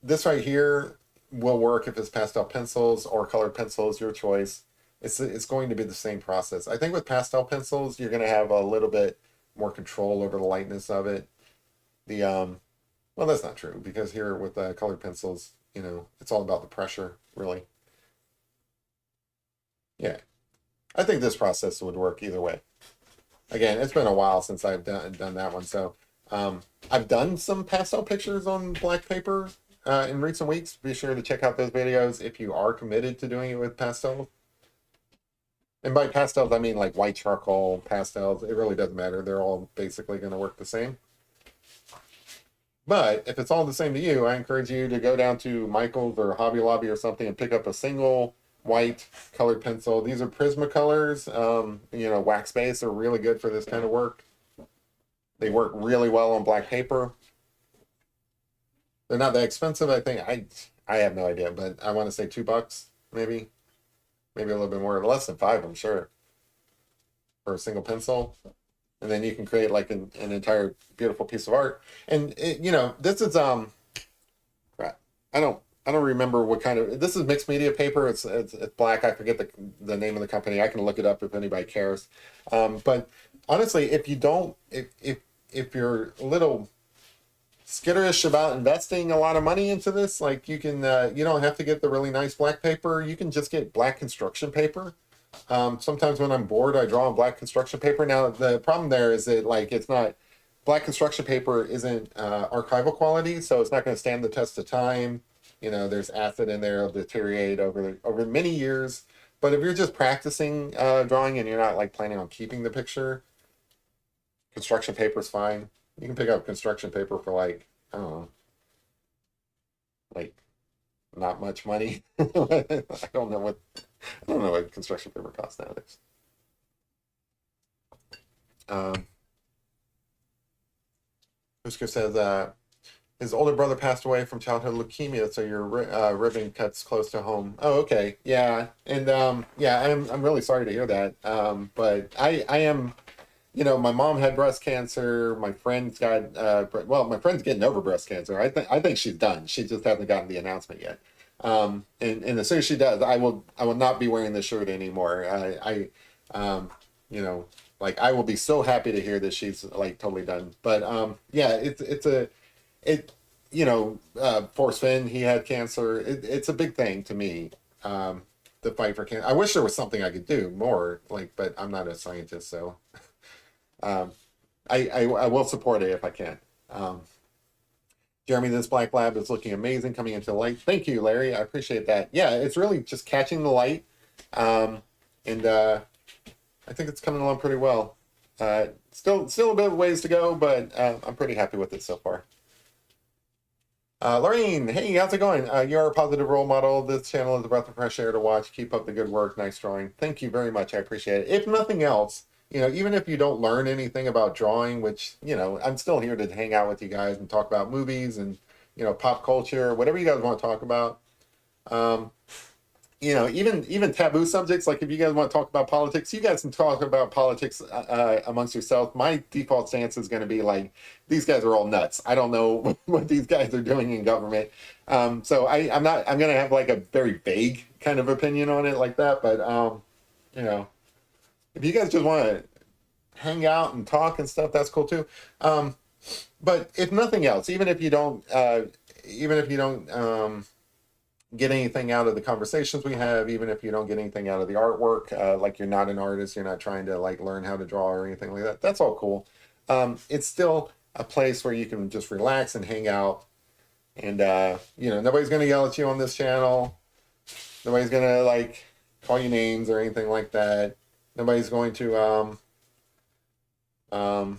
[SPEAKER 1] this right here will work if it's pastel pencils or colored pencils, your choice. It's going to be the same process. I think with pastel pencils, you're going to have a little bit more control over the lightness of it. The well, that's not true because here with colored pencils, it's all about the pressure, really. Yeah, I think this process would work either way. Again, it's been a while since I've done that one, so I've done some pastel pictures on black paper in recent weeks. Be sure to check out those videos if you are committed to doing it with pastel. And by pastels, I mean like white charcoal pastels. It really doesn't matter. They're all basically going to work the same. But if it's all the same to you, I encourage you to go down to Michael's or Hobby Lobby or something and pick up a single white colored pencil. These are Prismacolors. Wax base are really good for this kind of work. They work really well on black paper. They're not that expensive. I think I have no idea, but I want to say $2 maybe, maybe a little bit more, less than 5, I'm sure, for a single pencil. And then you can create like an entire beautiful piece of art. And this is crap. I don't remember what kind of this is mixed media paper. It's black. I forget the name of the company. I can look it up if anybody cares. But honestly, if you don't if you're a little skitterish about investing a lot of money into this. Like you can, you don't have to get the really nice black paper. You can just get black construction paper. Sometimes when I'm bored, I draw on black construction paper. Now the problem there is that like it's not black construction paper isn't archival quality, so it's not going to stand the test of time. You know, there's acid in there, it'll deteriorate over many years. But if you're just practicing drawing and you're not like planning on keeping the picture, construction paper is fine. You can pick up construction paper for like, I don't know, like not much money. I don't know what construction paper costs nowadays. Husker says his older brother passed away from childhood leukemia, so your ribbon cuts close to home. Oh, okay, yeah, and yeah, I'm really sorry to hear that. But I am. You know, my mom had breast cancer. My friend's got, well, my friend's getting over breast cancer. I think she's done. She just hasn't gotten the announcement yet. And as soon as she does, I will not be wearing this shirt anymore. You know, like I will be so happy to hear that she's like totally done. But yeah, you know, Forrest Finn, he had cancer. It's a big thing to me. The fight for cancer. I wish there was something I could do more, like, but I'm not a scientist, so. I will support it if I can. Jeremy, this black lab is looking amazing coming into the light. Thank you, Larry. I appreciate that. Yeah, it's really just catching the light. And I think it's coming along pretty well. Still a bit of ways to go, but I'm pretty happy with it so far. Lorraine, hey, how's it going? You're a positive role model. This channel is a breath of fresh air to watch. Keep up the good work. Nice drawing. Thank you very much. I appreciate it. If nothing else, you know, even if you don't learn anything about drawing, which, you know, I'm still here to hang out with you guys and talk about movies and, you know, pop culture, whatever you guys want to talk about. You know, even taboo subjects, like if you guys want to talk about politics, you guys can talk about politics amongst yourself. My default stance is going to be like, these guys are all nuts. I don't know what these guys are doing in government. So I'm going to have like a very vague kind of opinion on it like that. But, you know, if you guys just want to hang out and talk and stuff, that's cool too. But if nothing else, even if you don't get anything out of the conversations we have, even if you don't get anything out of the artwork, like you're not an artist, you're not trying to like learn how to draw or anything like that, that's all cool. It's still a place where you can just relax and hang out. And, you know, nobody's going to yell at you on this channel. Nobody's going to like call you names or anything like that. Nobody's going to, you know,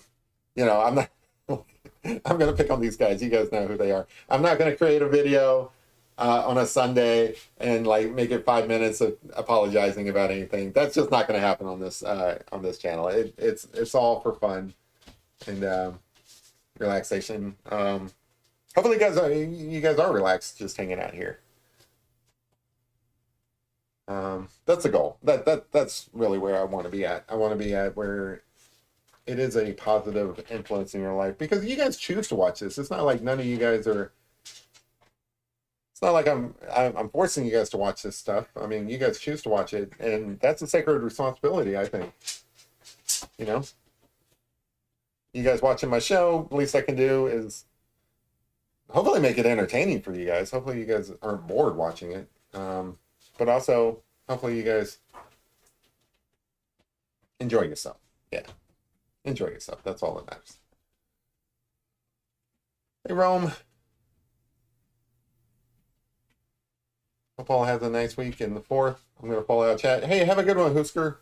[SPEAKER 1] I'm not, I'm going to pick on these guys. You guys know who they are. I'm not going to create a video on a Sunday and like make it 5 minutes of apologizing about anything. That's just not going to happen on this channel. It's all for fun and relaxation. Hopefully you guys are relaxed just hanging out here. That's the goal. That's really where I want to be at. I want to be at where it is a positive influence in your life, because you guys choose to watch this. It's not like none of you guys are. It's not like I'm forcing you guys to watch this stuff. I mean, you guys choose to watch it, and that's a sacred responsibility, I think. You know, you guys watching my show, the least I can do is hopefully make it entertaining for you guys. Hopefully you guys aren't bored watching it. But also, hopefully you guys enjoy yourself. Yeah. Enjoy yourself. That's all that matters. Hey, Rome. Hope all has a nice week in the 4th. I'm going to follow out chat. Hey, have a good one, Husker.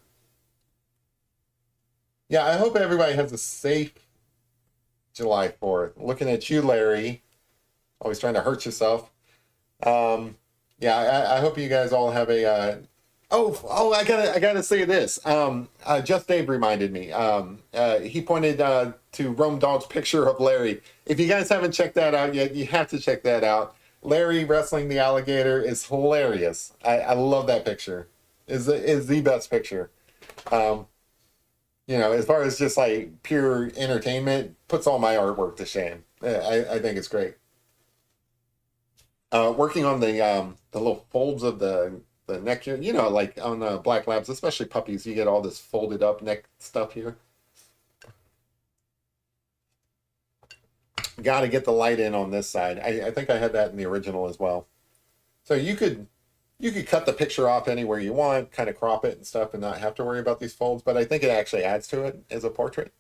[SPEAKER 1] Yeah, I hope everybody has a safe July 4th. Looking at you, Larry. Always trying to hurt yourself. Yeah, I hope you guys all have a. I gotta say this. Just Dave reminded me. He pointed to Rome Dog's picture of Larry. If you guys haven't checked that out yet, you have to check that out. Larry wrestling the alligator is hilarious. I love that picture. Is the best picture. You know, as far as just like pure entertainment, puts all my artwork to shame. I think it's great. Working on the little folds of the neck here, you know, like on black labs, especially puppies, you get all this folded up neck stuff here. got to get the light in on this side. I think I had that in the original as well. So you could cut the picture off anywhere you want, kind of crop it and stuff, and not have to worry about these folds. But I think it actually adds to it as a portrait.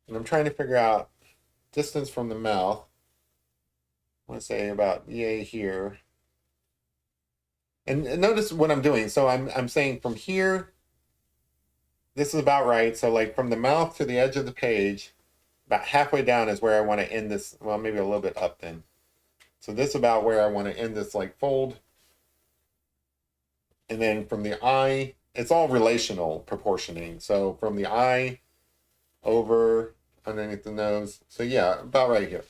[SPEAKER 1] And I'm trying to figure out distance from the mouth. I want to say about yay here. And notice what I'm doing. So I'm saying from here, this is about right. So like from the mouth to the edge of the page, about halfway down is where I want to end this. Well, maybe a little bit up then. So this is about where I want to end this like fold. And then from the eye, it's all relational proportioning. So from the eye over underneath the nose. So yeah, about right here.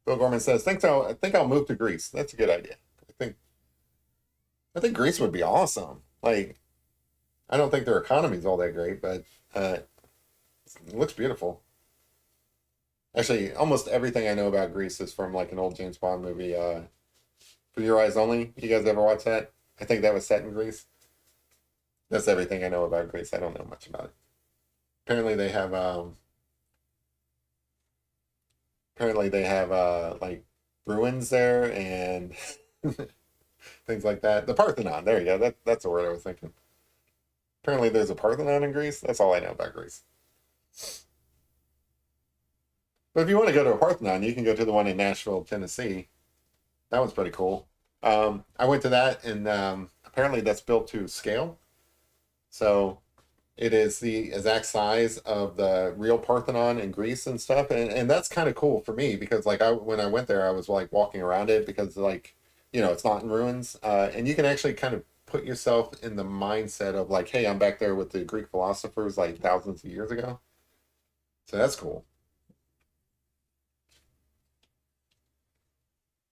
[SPEAKER 1] Bill Gorman says, I think I'll move to Greece. That's a good idea. I think Greece would be awesome. Like, I don't think their economy is all that great, but it looks beautiful. Actually, almost everything I know about Greece is from like an old James Bond movie, For Your Eyes Only. You guys ever watch that? I think that was set in Greece. That's everything I know about Greece. I don't know much about it. Apparently they have like ruins there and things like that. The Parthenon, there you go. That's the word I was thinking. Apparently there's a Parthenon in Greece. That's all I know about Greece. But if you want to go to a Parthenon, you can go to the one in Nashville, Tennessee. That one's pretty cool. I went to that, and apparently that's built to scale. So it is the exact size of the real Parthenon in Greece and stuff. And that's kind of cool for me because like when I went there, I was like walking around it because like, it's not in ruins. And you can actually kind of put yourself in the mindset of like, hey, I'm back there with the Greek philosophers like thousands of years ago. So that's cool.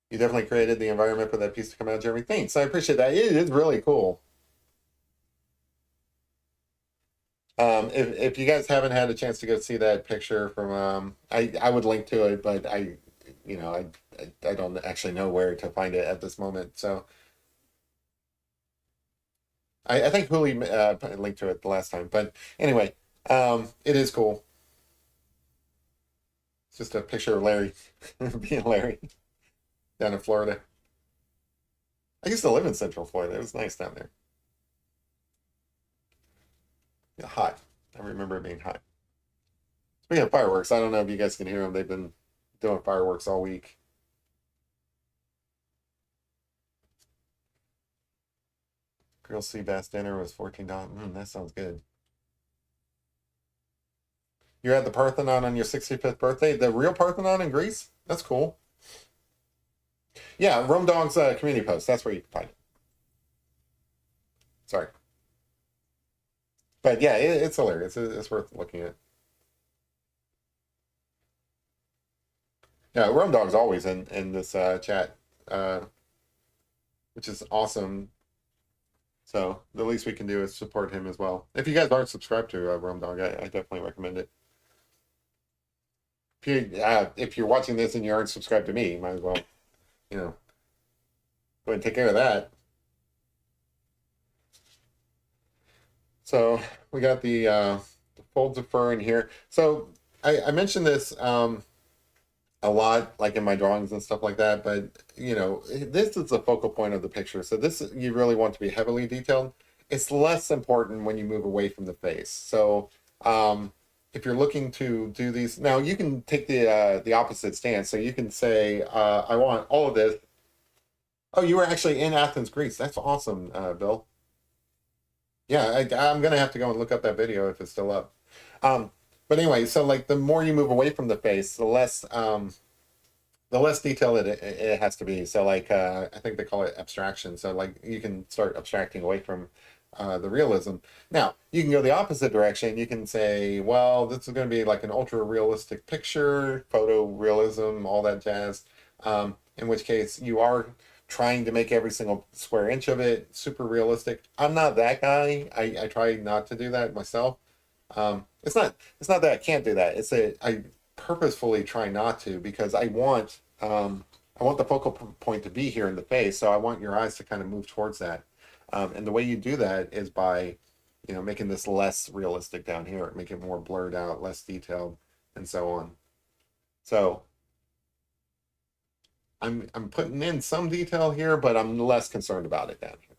[SPEAKER 1] You definitely created the environment for that piece to come out, Jeremy. Thanks. I appreciate that. It is really cool. If you guys haven't had a chance to go see that picture from, I would link to it, but I don't actually know where to find it at this moment. So I think Huli put a link to it the last time. But anyway, it is cool. It's just a picture of Larry being Larry down in Florida. I used to live in Central Florida. It was nice down there. Yeah, hot. I remember it being hot. Speaking of fireworks, I don't know if you guys can hear them. They've been doing fireworks all week. Grilled sea bass dinner was $14. That sounds good. You're at the Parthenon on your 65th birthday? The real Parthenon in Greece? That's cool. Yeah, Rome Dog's community post. That's where you can find it. Sorry. But yeah, it's hilarious. It's worth looking at. Yeah, Rome Dog's always in this chat, which is awesome. So the least we can do is support him as well. If you guys aren't subscribed to Rome Dog, I definitely recommend it. If you're watching this and you aren't subscribed to me, you might as well, go ahead and take care of that. So we got the folds of fur in here. So I mentioned this a lot, like in my drawings and stuff like that, but this is the focal point of the picture. So this, you really want to be heavily detailed. It's less important when you move away from the face. So if you're looking to do these, now you can take the opposite stance. So you can say, I want all of this. Oh, you were actually in Athens, Greece. That's awesome, Bill. Yeah, I'm gonna have to go and look up that video if it's still up. But anyway, so like the more you move away from the face, the less detailed it has to be. So like I think they call it abstraction. So like you can start abstracting away from the realism. Now you can go the opposite direction. You can say, well, this is going to be like an ultra realistic picture, photorealism, all that jazz. In which case you are trying to make every single square inch of it super realistic. I'm not that guy. I try not to do that myself. It's not that I can't do that. It's that I purposefully try not to because I want the focal point to be here in the face. So I want your eyes to kind of move towards that. And the way you do that is by, making this less realistic down here, make it more blurred out, less detailed, and so on. So I'm putting in some detail here, but I'm less concerned about it down here.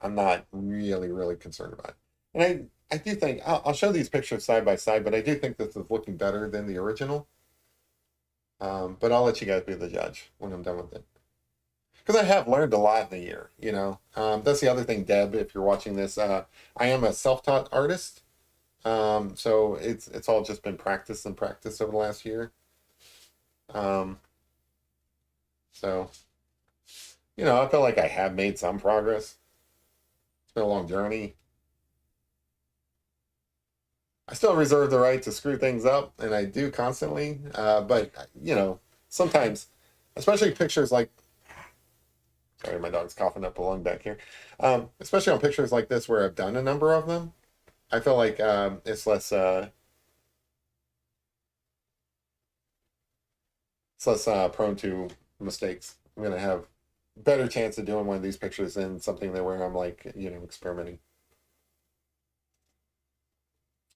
[SPEAKER 1] I'm not really concerned about it. And I do think I'll show these pictures side by side, but I do think this is looking better than the original. But I'll let you guys be the judge when I'm done with it. Because I have learned a lot in the year, you know. That's the other thing, Deb, if you're watching this. I am a self-taught artist. So it's all just been practice and practice over the last year. Um, so, you know, I feel like I have made some progress. It's been a long journey. I still reserve the right to screw things up, and I do constantly. But you know, sometimes, especially pictures like, sorry, my dog's coughing up a lung back here. Especially on pictures like this where I've done a number of them, I feel like it's less prone to mistakes. I'm gonna have better chance of doing one of these pictures than something that where I'm like, you know, experimenting.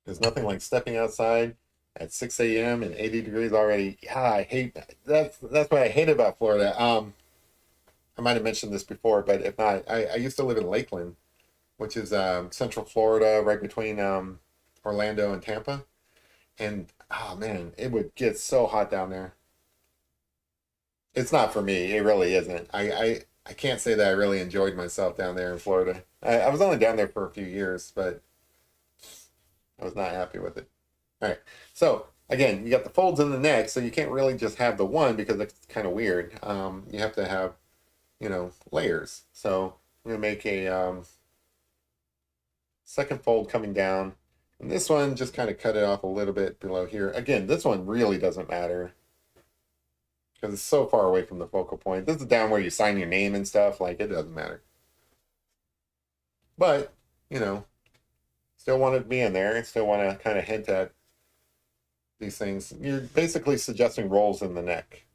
[SPEAKER 1] There's nothing like stepping outside at 6 a.m. and 80 degrees already. Yeah, I hate that. That's what I hate about Florida. I might have mentioned this before, but if not, I used to live in Lakeland, which is Central Florida, right between Orlando and Tampa. And oh man, it would get so hot down there. It's not for me. It really isn't. I can't say that I really enjoyed myself down there in Florida. I was only down there for a few years, but I was not happy with it. All right. So again, you got the folds in the neck, so you can't really just have the one because it's kind of weird. You have to have, you know, layers. So I'm gonna make a second fold coming down. And this one, just kind of cut it off a little bit below here. Again, this one really doesn't matter because it's so far away from the focal point. This is down where you sign your name and stuff. Like, it doesn't matter. But, you know, still want to be in there and still want to kind of hint at these things. You're basically suggesting rolls in the neck.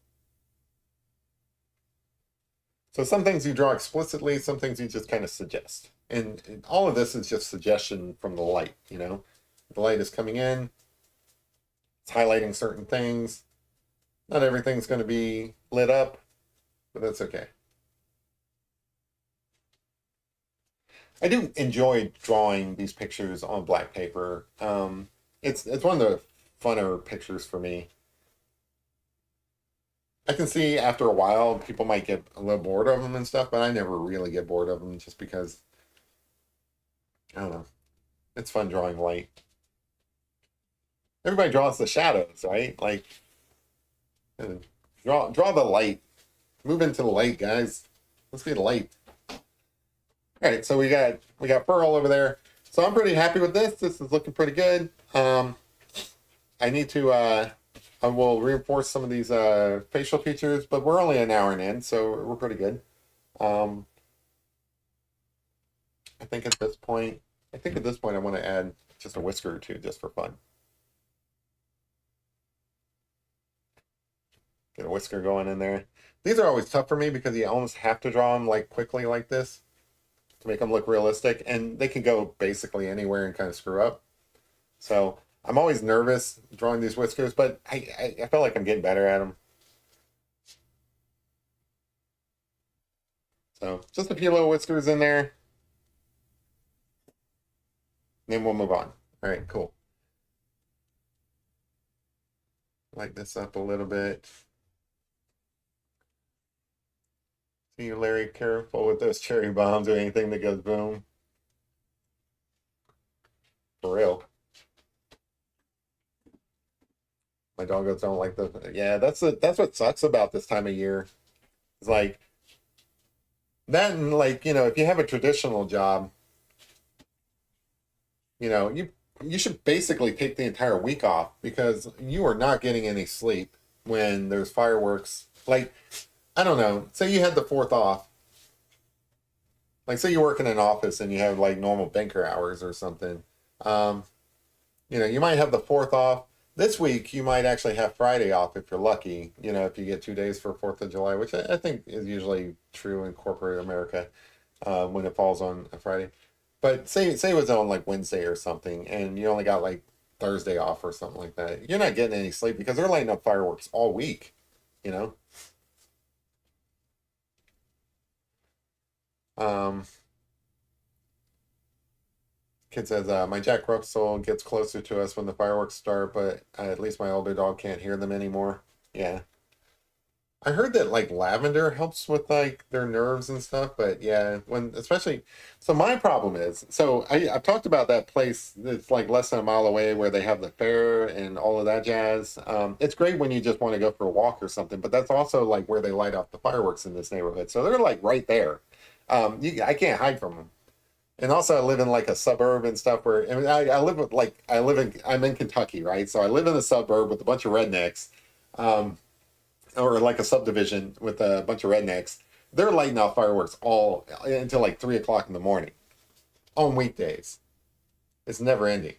[SPEAKER 1] So some things you draw explicitly, some things you just kind of suggest. And all of this is just suggestion from the light, you know? The light is coming in, it's highlighting certain things. Not everything's going to be lit up, but that's okay. I do enjoy drawing these pictures on black paper. It's one of the funner pictures for me. I can see after a while people might get a little bored of them and stuff, but I never really get bored of them just because I don't know. It's fun drawing light. Everybody draws the shadows, right? Like draw the light. Move into the light, guys. Let's be the light. All right, so we got fur all over there. So I'm pretty happy with this. This is looking pretty good. I need to I will reinforce some of these facial features, but we're only an hour in, so we're pretty good. Um, I think at this point, I want to add just a whisker or two just for fun. Get a whisker going in there. These are always tough for me because you almost have to draw them like quickly like this to make them look realistic, and they can go basically anywhere and kind of screw up. So I'm always nervous drawing these whiskers, but I feel like I'm getting better at them. So just a few little whiskers in there, then we'll move on. All right, cool. Light this up a little bit. See you, Larry. Careful with those cherry bombs or anything that goes boom. For real. My doggos don't like the. Yeah, that's what sucks about this time of year. It's like that, and like you know, if you have a traditional job, you know, you should basically take the entire week off because you are not getting any sleep when there's fireworks. Like I don't know. Say you had the fourth off. Like say you work in an office and you have like normal banker hours or something. Um, you know, you might have the fourth off. This week, you might actually have Friday off if you're lucky. You know, if you get 2 days for Fourth of July, which I think is usually true in corporate America when it falls on a Friday. But say it was on like Wednesday or something, and you only got like Thursday off or something like that. You're not getting any sleep because they're lighting up fireworks all week, you know? Um, Kid says, my Jack Russell gets closer to us when the fireworks start, but at least my older dog can't hear them anymore. Yeah. I heard that like lavender helps with like their nerves and stuff, but yeah, when especially so my problem is I've talked about that place that's like less than a mile away where they have the fair and all of that jazz. It's great when you just want to go for a walk or something, but that's also like where they light off the fireworks in this neighborhood. So they're like right there. I can't hide from them. And also, I live in like a suburb and stuff where I mean, I live with like I'm in Kentucky, right? So I live in a suburb with a bunch of rednecks. Um, or like a subdivision with a bunch of rednecks, they're lighting off fireworks all until like 3 o'clock in the morning on weekdays. It's never ending.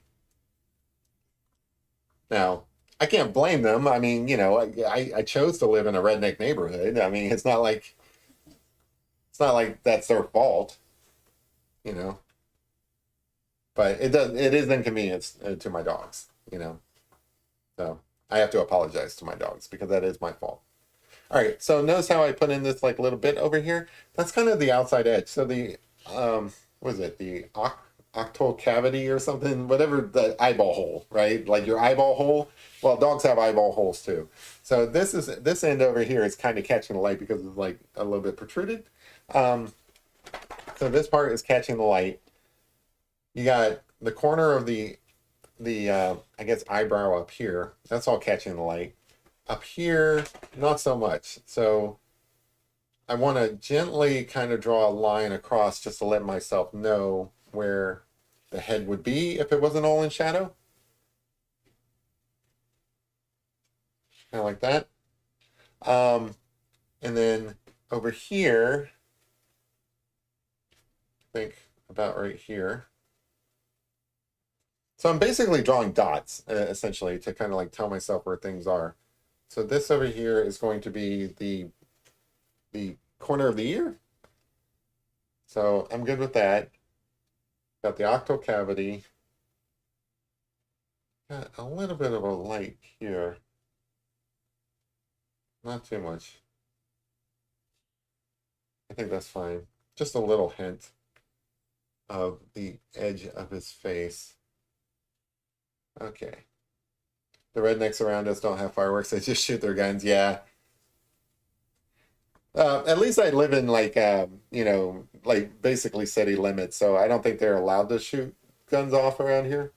[SPEAKER 1] Now, I can't blame them. I mean, I chose to live in a redneck neighborhood. I mean, it's not like that's their fault, you know. But it is inconvenience to my dogs, you know. So I have to apologize to my dogs because that is my fault. All right, so notice how I put in this like little bit over here? That's kind of the outside edge. So the, what is it? The octal cavity or something, whatever the eyeball hole, right? Like your eyeball hole. Well, dogs have eyeball holes too. So this end over here is kind of catching the light because it's like a little bit protruded. Um, so this part is catching the light. You got the corner of the I guess eyebrow up here. That's all catching the light. Up here, not so much. So I want to gently kind of draw a line across just to let myself know where the head would be if it wasn't all in shadow. Kind of like that. And then over here, I think about right here. So I'm basically drawing dots, essentially, to kind of like tell myself where things are. So this over here is going to be the corner of the ear. So I'm good with that. Got the octal cavity. Got a little bit of a light here. Not too much. I think that's fine. Just a little hint of the edge of his face. Okay. The rednecks around us don't have fireworks. They just shoot their guns. Yeah. At least I live in like, like basically city limits. So I don't think they're allowed to shoot guns off around here.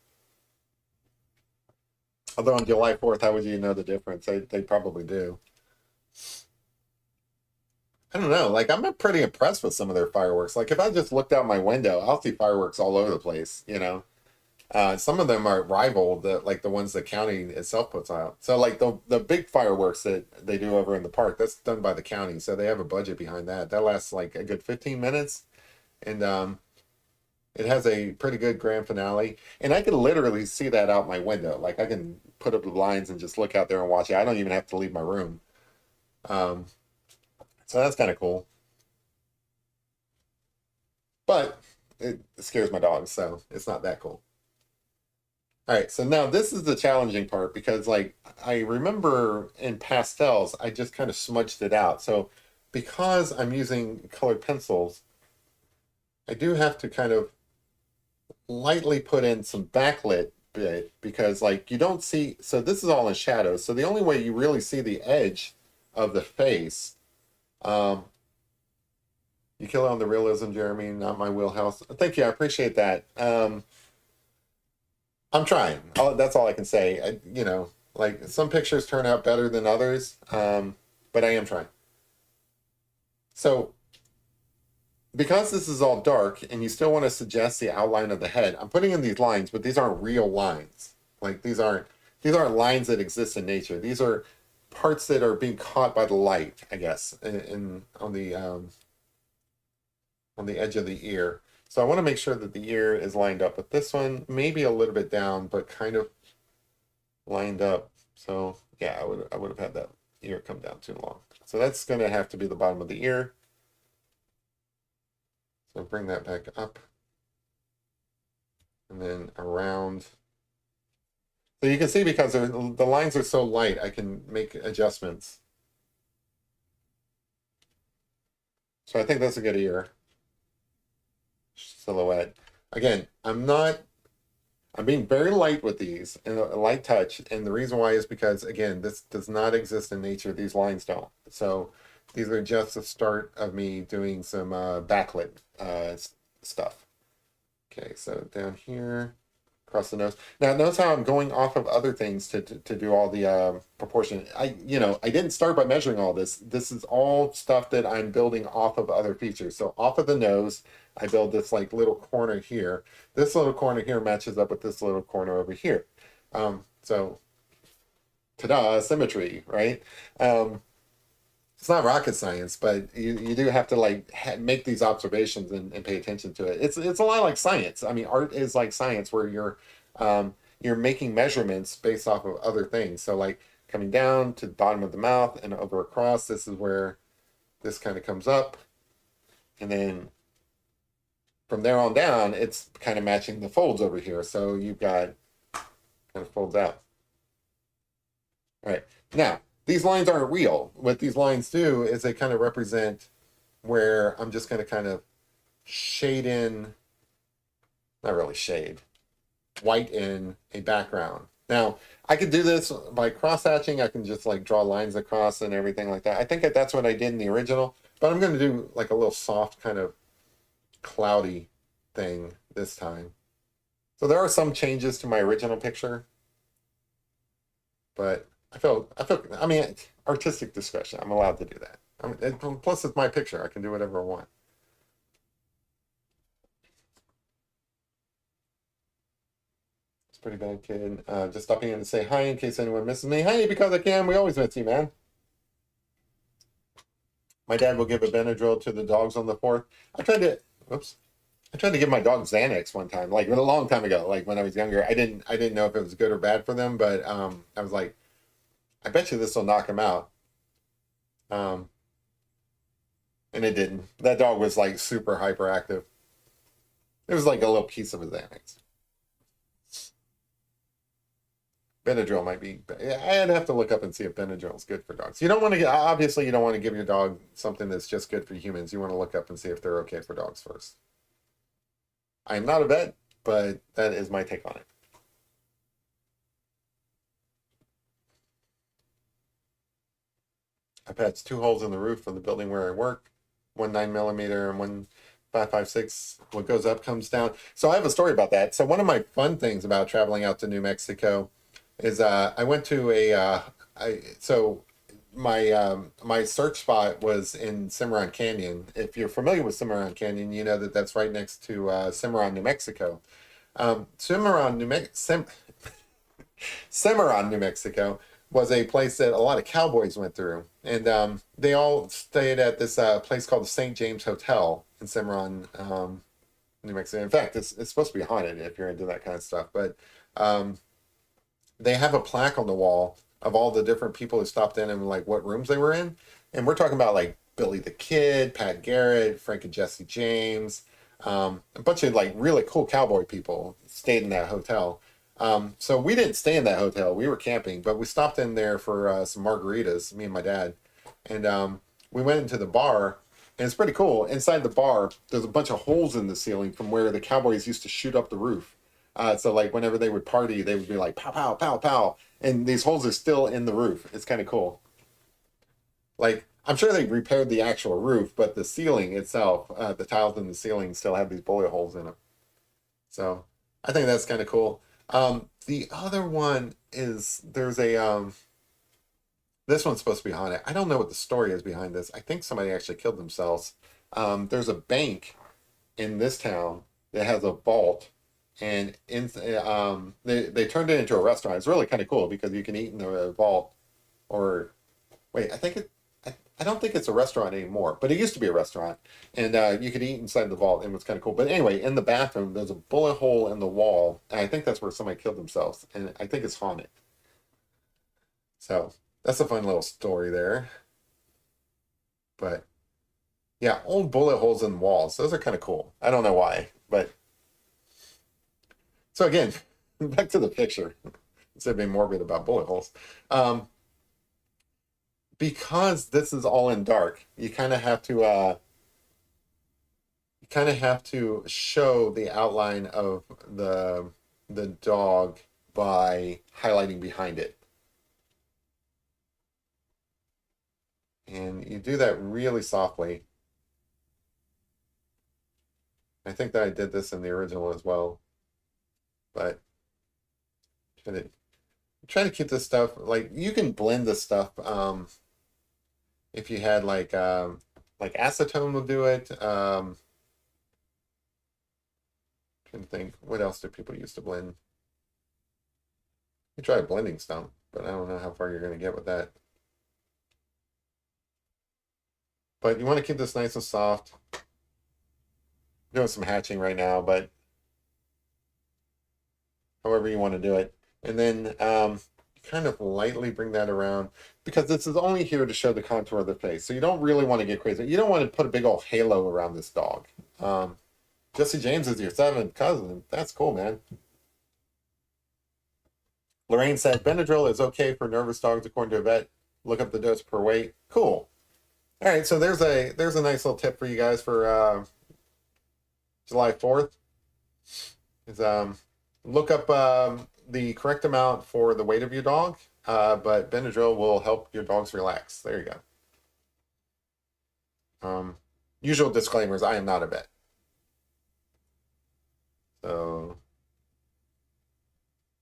[SPEAKER 1] Although on July 4th, how would you know the difference? They probably do. I don't know. Like, I'm pretty impressed with some of their fireworks. Like, if I just looked out my window, I'll see fireworks all over the place, you know? Some of them are rival like the ones the county itself puts out. So like the big fireworks that they do over in the park, that's done by the county. So they have a budget behind that. That lasts like a good 15 minutes. And it has a pretty good grand finale. And I can literally see that out my window. Like I can put up the blinds and just look out there and watch it. I don't even have to leave my room. Um, so that's kind of cool. But it scares my dogs, so it's not that cool. All right, so now this is the challenging part because like I remember in pastels, I just kind of smudged it out. So because I'm using colored pencils, I do have to kind of lightly put in some backlit bit because like you don't see, so this is all in shadows. So the only way you really see the edge of the face, um, you kill on the realism, Jeremy, not my wheelhouse. Thank you, I appreciate that. I'm trying. That's all I can say. Like some pictures turn out better than others, but I am trying. So because this is all dark and you still want to suggest the outline of the head, I'm putting in these lines, but these aren't real lines. Like these aren't lines that exist in nature. These are parts that are being caught by the light, I guess, on the edge of the ear. So I want to make sure that the ear is lined up with this one, maybe a little bit down, but kind of lined up. So yeah, I would have had that ear come down too long. So that's going to have to be the bottom of the ear. So bring that back up. And then around So you can see because the lines are so light, I can make adjustments. So I think that's a good ear silhouette. Again, I'm being very light with these and a light touch. And the reason why is because, again, this does not exist in nature. These lines don't. So these are just the start of me doing some backlit stuff. Okay, so down here, across the nose. Now notice how I'm going off of other things to do all the proportion. I didn't start by measuring all this. This is all stuff that I'm building off of other features. So off of the nose, I build this like little corner here. This little corner here matches up with this little corner over here. So ta-da, symmetry, right? It's not rocket science, but you do have to like make these observations and pay attention to it. It's a lot like science. I mean, art is like science where you're making measurements based off of other things. So like coming down to the bottom of the mouth and over across, this is where this kind of comes up, and then from there on down, it's kind of matching the folds over here. So you've got kind of folds out. All right. Now, these lines aren't real. What these lines do is they kind of represent where I'm just going to kind of shade in, not really shade, white in a background. Now, I could do this by cross-hatching. I can just like draw lines across and everything like that. I think that's what I did in the original, but I'm going to do like a little soft kind of cloudy thing this time. So there are some changes to my original picture, but I mean, artistic discretion. I'm allowed to do that. Plus, it's my picture. I can do whatever I want. It's pretty bad, kid. Just stopping in to say hi in case anyone misses me. Hi, because I can. We always miss you, man. My dad will give a Benadryl to the dogs on the 4th. I tried to, whoops. I tried to give my dog Xanax one time, like a long time ago, like when I was younger. I didn't know if it was good or bad for them, but I was like, I bet you this will knock him out. Um, and it didn't. That dog was like super hyperactive. It was like a little piece of his Xanax. Benadryl might be. I'd have to look up and see if Benadryl is good for dogs. You don't want to get obviously you don't want to give your dog something that's just good for humans. You want to look up and see if they're okay for dogs first. I'm not a vet, but that is my take on it. I patched 2 holes in the roof of the building where I work, one 9 millimeter and one 5.56. What goes up comes down. So I have a story about that. So one of my fun things about traveling out to New Mexico is I went to my search spot was in Cimarron Canyon. If you're familiar with Cimarron Canyon, you know that that's right next to Cimarron, New Mexico. Cimarron, Cimarron, New Mexico was a place that a lot of cowboys went through, and they all stayed at this place called the St. James Hotel in Cimarron, New Mexico. In fact, it's supposed to be haunted if you're into that kind of stuff, but um, they have a plaque on the wall of all the different people who stopped in and like what rooms they were in. And we're talking about like Billy the Kid, Pat Garrett, Frank and Jesse James, a bunch of like really cool cowboy people stayed in that hotel. So we didn't stay in that hotel. We were camping, but we stopped in there for some margaritas, me and my dad. And we went into the bar, and it's pretty cool. Inside the bar, there's a bunch of holes in the ceiling from where the cowboys used to shoot up the roof. So like whenever they would party, they would be like pow pow pow pow, and these holes are still in the roof. It's kind of cool. Like I'm sure they repaired the actual roof, but the ceiling itself, the tiles in the ceiling still have these bullet holes in them. So I think that's kind of cool. The other one is there's a this one's supposed to be haunted. I don't know what the story is behind this. I think somebody actually killed themselves. There's a bank in this town that has a vault, and they turned it into a restaurant. It's really kind of cool because you can eat in the vault. Or wait, I don't think it's a restaurant anymore, but it used to be a restaurant, and you could eat inside the vault, and it was kind of cool. But anyway, in the bathroom, there's a bullet hole in the wall, and I think that's where somebody killed themselves, and I think it's haunted. So that's a fun little story there. But yeah, old bullet holes in walls, those are kind of cool. I don't know why, but so again, back to the picture. instead of being morbid about bullet holes. Um, because this is all in dark, you kind of have to show the outline of the dog by highlighting behind it. And you do that really softly. I think that I did this in the original as well, but try to keep this stuff like you can blend this stuff. If you had like acetone will do it. Trying to think, what else do people use to blend? You try a blending stump, but I don't know how far you're going to get with that. But you want to keep this nice and soft. Doing some hatching right now, but however you want to do it. And then kind of lightly bring that around because this is only here to show the contour of the face. So you don't really want to get crazy. You don't want to put a big old halo around this dog. Jesse James is your seventh cousin. That's cool, man. Lorraine said Benadryl is okay for nervous dogs according to a vet. Look up the dose per weight. Cool. All right, so there's a nice little tip for you guys for July 4th. Is look up the correct amount for the weight of your dog, but Benadryl will help your dogs relax. There you go. Usual disclaimers, I am not a vet. So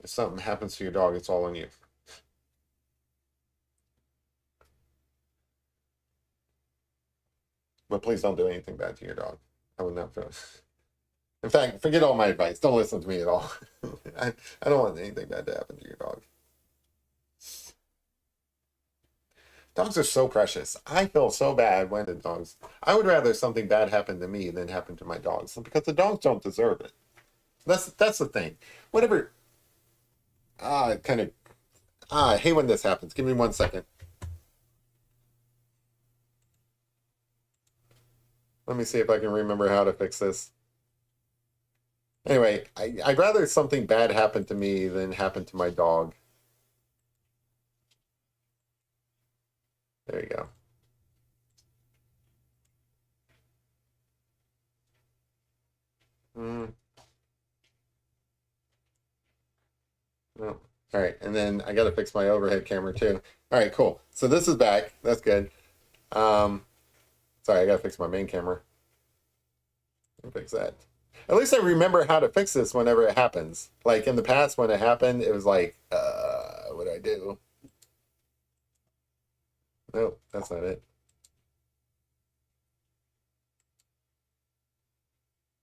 [SPEAKER 1] if something happens to your dog, it's all on you. But please don't do anything bad to your dog. I would not feel. In fact, forget all my advice. Don't listen to me at all. I don't want anything bad to happen to your dog. Dogs are so precious. I feel so bad when the dogs. I would rather something bad happen to me than happen to my dogs because the dogs don't deserve it. That's the thing. Whatever. Kind of. I hate when this happens. Give me 1 second. Let me see if I can remember how to fix this. Anyway, I'd rather something bad happen to me than happen to my dog. There you go. Mm. No. All right, and then I got to fix my overhead camera too. All right, cool. So this is back. That's good. Sorry, I got to fix my main camera. Fix that. At least I remember how to fix this whenever it happens. Like in the past, when it happened, it was like, what do I do? Nope, that's not it.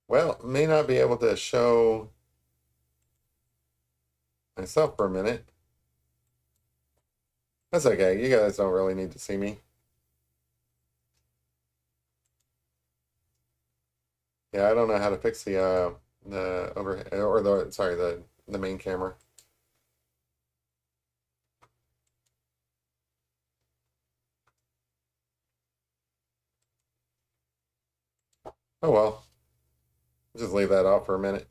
[SPEAKER 1] Well, may not be able to show myself for a minute. That's okay. You guys don't really need to see me. Yeah, I don't know how to fix the overhead or the main camera. Oh well. Just leave that off for a minute.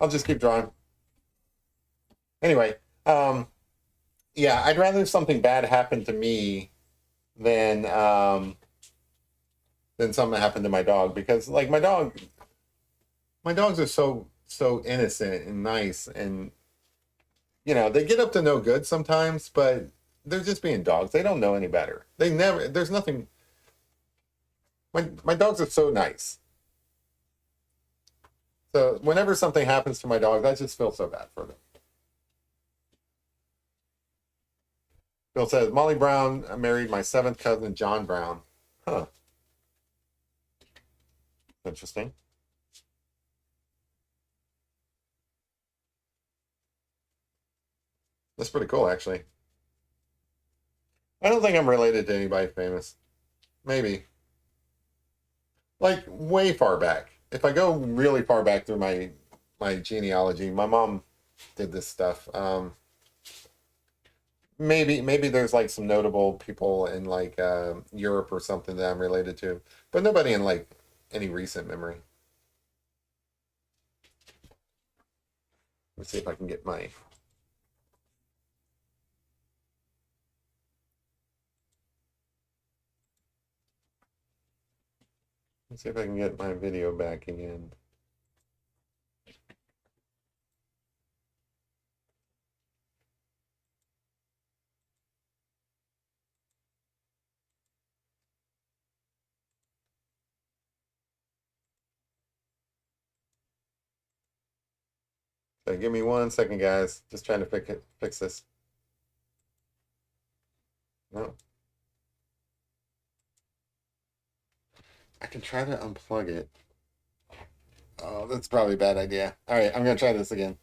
[SPEAKER 1] I'll just keep drawing. Anyway, yeah, I'd rather something bad happen to me than something happened to my dog because like my dogs are so innocent and nice and they get up to no good sometimes, but they're just being dogs. They don't know any better. There's nothing. My dogs are so nice. So whenever something happens to my dogs, I just feel so bad for them. Bill says Molly Brown married my seventh cousin John Brown. Huh. Interesting. That's pretty cool, actually. I don't think I'm related to anybody famous. Maybe. Like way far back. If I go really far back through my genealogy, my mom did this stuff. Maybe there's like some notable people in like Europe or something that I'm related to, but nobody in like any recent memory. Let's see if I can get my. Let's see if I can get my video back again. So give me 1 second, guys. Just trying to fix this. No. I can try to unplug it. Oh, that's probably a bad idea. All right, I'm gonna try this again.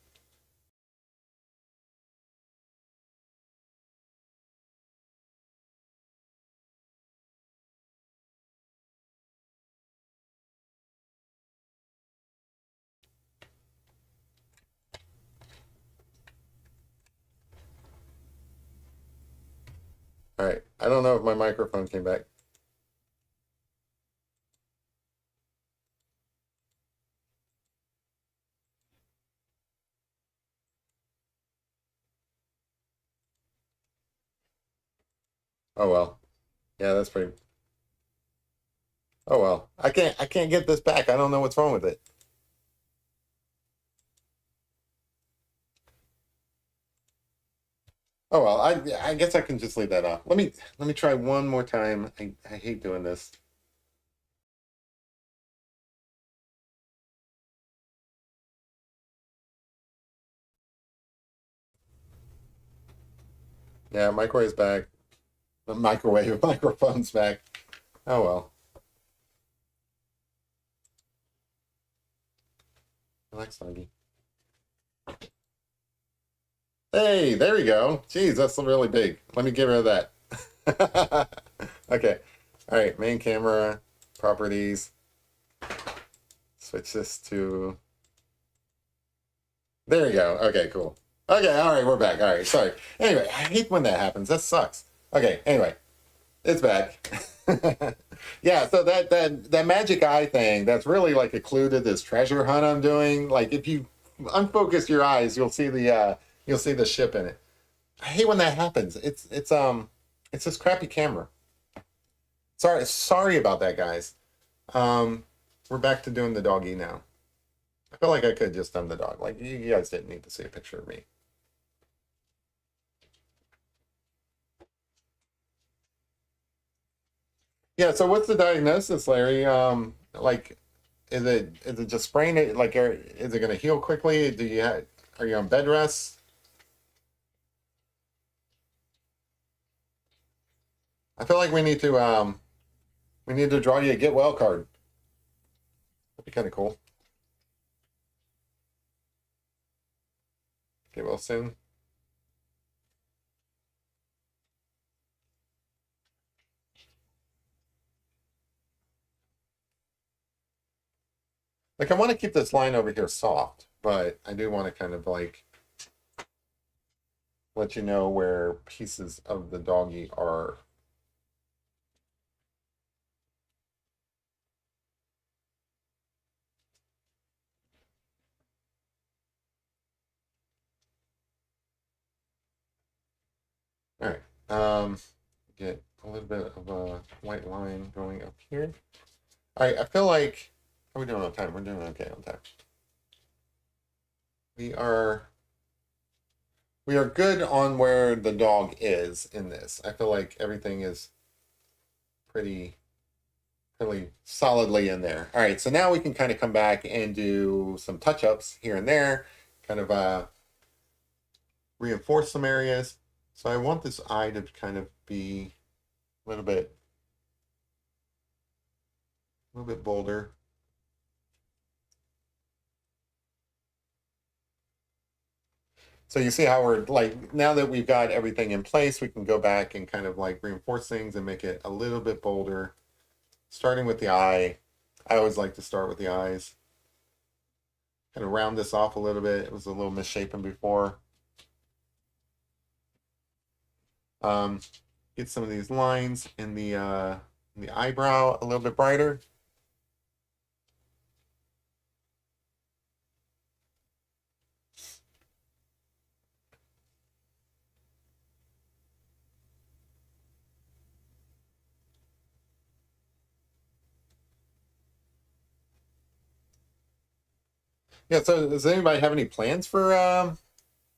[SPEAKER 1] All right, I don't know if my microphone came back. Oh well. Yeah, that's pretty. Oh well. I can't get this back. I don't know what's wrong with it. Oh well. I guess I can just leave that off. Let me try one more time. I hate doing this. Yeah, microwave's back. The microwave microphone's back. Oh well. Relax, doggy. Hey, there we go. Jeez, that's really big. Let me get rid of that. Okay. All right, main camera, properties. Switch this to. There you go. Okay, cool. Okay, all right, we're back. All right, sorry. Anyway, I hate when that happens. That sucks. Okay, anyway, it's back. Yeah, so that magic eye thing, that's really like a clue to this treasure hunt I'm doing. Like if you unfocus your eyes, you'll see the ship in it. I hate when that happens. It's this crappy camera. Sorry about that, guys. Um, we're back to doing the doggy now. I feel like I could have just done the dog. Like you guys didn't need to see a picture of me. Yeah, so what's the diagnosis, Larry? Like is it just sprain it? Like is it going to heal quickly? Are you on bed rest? I feel like we need to draw you a get well card. That'd be kind of cool. Get well soon. Like I want to keep this line over here soft, but I do want to kind of like let you know where pieces of the doggy are. All right. Get a little bit of a white line going up here. All right. I feel like how are we doing on time? We're doing okay on time. We are we are good on where the dog is in this. I feel like everything is pretty really solidly in there. All right, so now we can kind of come back and do some touch-ups here and there, kind of reinforce some areas. So I want this eye to kind of be a little bit bolder. So you see how we're like, now that we've got everything in place, we can go back and kind of like reinforce things and make it a little bit bolder. Starting with the eye. I always like to start with the eyes. Kind of round this off a little bit. It was a little misshapen before. Um, get some of these lines in the eyebrow a little bit brighter. Yeah, so does anybody have any plans for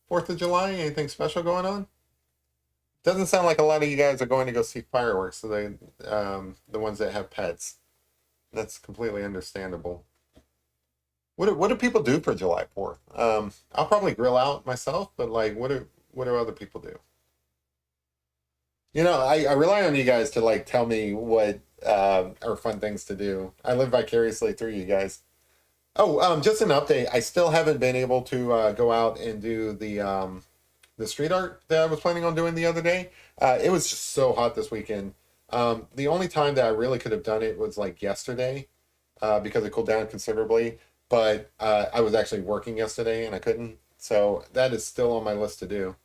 [SPEAKER 1] 4th of July? Anything special going on? Doesn't sound like a lot of you guys are going to go see fireworks, so the ones that have pets. That's completely understandable. What do people do for July 4th? I'll probably grill out myself, but like what do other people do? I rely on you guys to like tell me what are fun things to do. I live vicariously through you guys. Oh, just an update. I still haven't been able to go out and do the street art that I was planning on doing the other day. It was just so hot this weekend. The only time that I really could have done it was like yesterday, because it cooled down considerably. But I was actually working yesterday and I couldn't. So that is still on my list to do.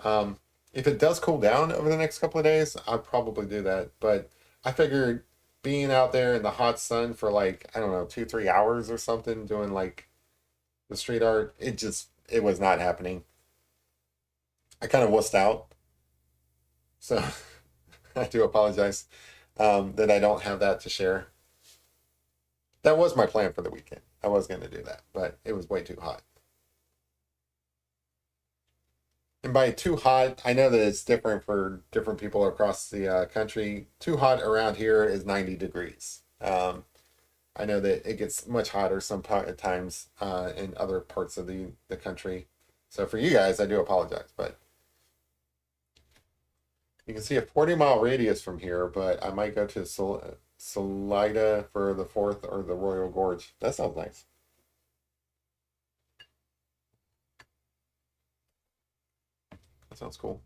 [SPEAKER 1] Um, if it does cool down over the next couple of days, I'll probably do that. But I figured being out there in the hot sun for like, I don't know, 2, 3 hours or something, doing like the street art, it was not happening. I kind of wussed out. So I do apologize that I don't have that to share. That was my plan for the weekend. I was going to do that, but it was way too hot. And by too hot, I know that it's different for different people across the country. Too hot around here is 90 degrees. I know that it gets much hotter sometimes in other parts of the country. So for you guys, I do apologize, but you can see a 40-mile radius from here, but I might go to Salida for the 4th or the Royal Gorge. That sounds nice. That sounds cool.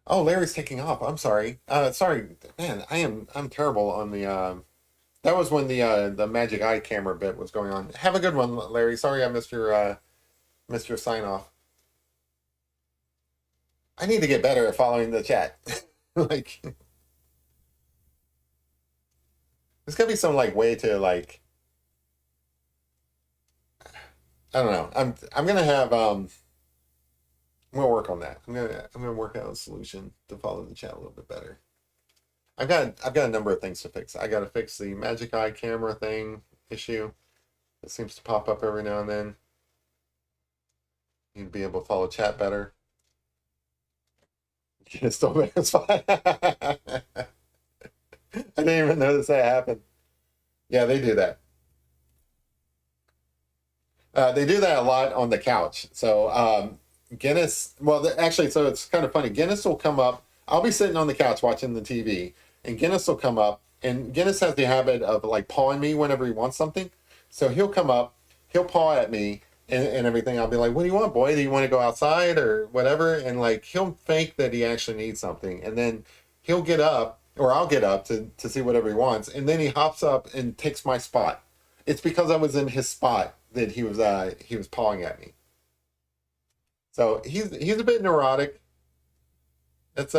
[SPEAKER 1] Oh, Larry's taking off. I'm sorry. Sorry, man. I'm terrible on the. That was when the magic eye camera bit was going on. Have a good one, Larry. Sorry I missed your sign off. I need to get better at following the chat. Like, there's gotta be some like way to like. I don't know. I'm gonna have I'm gonna work on that. I'm gonna work out a solution to follow the chat a little bit better. I've got a number of things to fix. I got to fix the Magic Eye camera thing issue that seems to pop up every now and then. You'd be able to follow chat better. It's still there. It's fine. I didn't even notice that happened. Yeah, they do that. They do that a lot on the couch. So Guinness, well, actually, so it's kind of funny. Guinness will come up. I'll be sitting on the couch watching the TV, and Guinness will come up. And Guinness has the habit of like pawing me whenever he wants something. So he'll come up, he'll paw at me and everything. I'll be like, "What do you want, boy? Do you want to go outside or whatever?" And like he'll fake that he actually needs something, and then he'll get up, or I'll get up to see whatever he wants, and then he hops up and takes my spot. It's because I was in his spot that he was pawing at me. So he's a bit neurotic. That's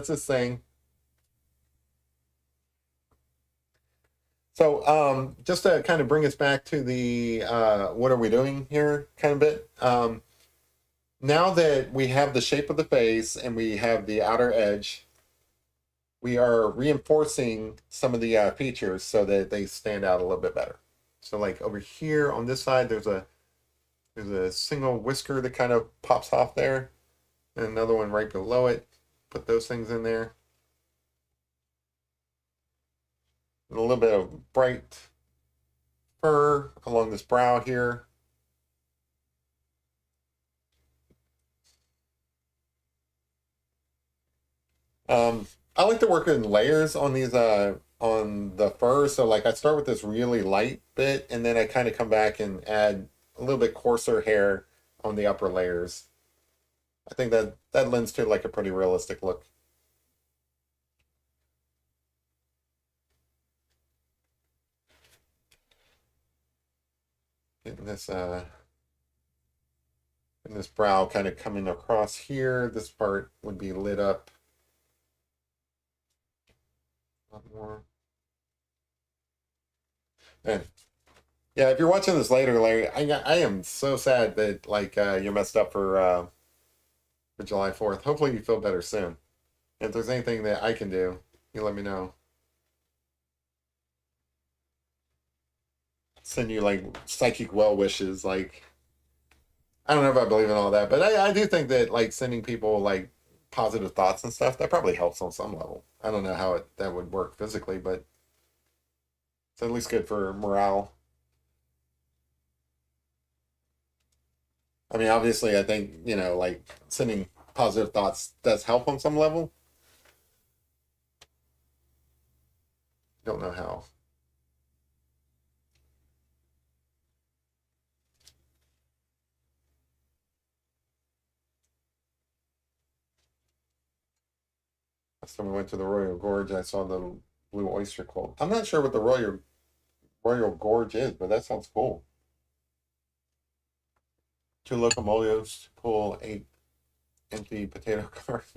[SPEAKER 1] his thing. So just to kind of bring us back to the what are we doing here kind of bit. Now that we have the shape of the face and we have the outer edge, we are reinforcing some of the features so that they stand out a little bit better. So like over here on this side, there's a single whisker that kind of pops off there, and another one right below it. Put those things in there. And a little bit of bright fur along this brow here. I like to work in layers on these on the fur. So like I start with this really light bit, and then I kind of come back and add a little bit coarser hair on the upper layers. I think that lends to like a pretty realistic look. Getting this brow kind of coming across here. This part would be lit up a lot more. And yeah, if you're watching this later, Larry, I am so sad that like you messed up for July 4th. Hopefully you feel better soon. If there's anything that I can do, you let me know. send you like psychic well wishes. Like, I don't know if I believe in all that, but I do think that like sending people like positive thoughts and stuff, that probably helps on some level. I don't know how that would work physically, but it's at least good for morale. I mean, obviously, I think, like sending positive thoughts does help on some level. Don't know how. Last time we went to the Royal Gorge, I saw the Blue Oyster Cult. I'm not sure what the Royal Gorge is, but that sounds cool. Two locomotives to pull eight empty potato cars.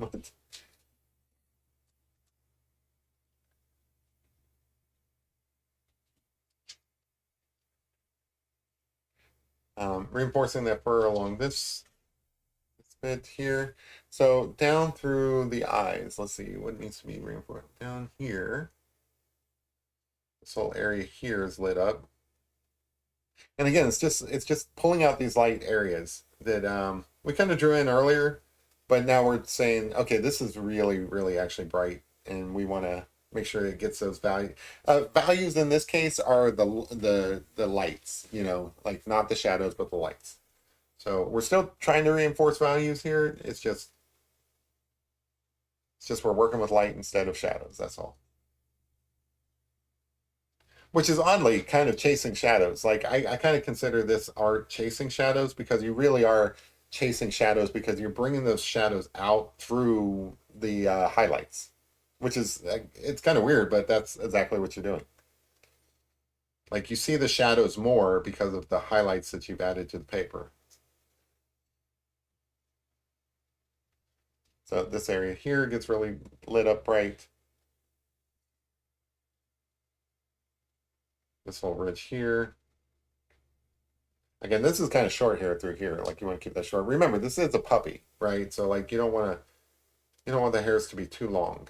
[SPEAKER 1] Reinforcing that fur along this bit here. So down through the eyes, let's see what needs to be reinforced. Down here, this whole area here is lit up. And again, it's just pulling out these light areas that we kind of drew in earlier, but now we're saying, okay, this is really, really actually bright, and we want to make sure it gets those values. Values in this case are the lights, like not the shadows, but the lights. So we're still trying to reinforce values here. It's just we're working with light instead of shadows. That's all. Which is oddly kind of chasing shadows. Like I kind of consider this art chasing shadows because you really are chasing shadows because you're bringing those shadows out through the highlights, which is it's kind of weird, but that's exactly what you're doing. Like you see the shadows more because of the highlights that you've added to the paper. So this area here gets really lit up bright. This whole ridge here. Again, this is kind of short hair through here. Like you want to keep that short. Remember, this is a puppy, right? So like you don't want the hairs to be too long.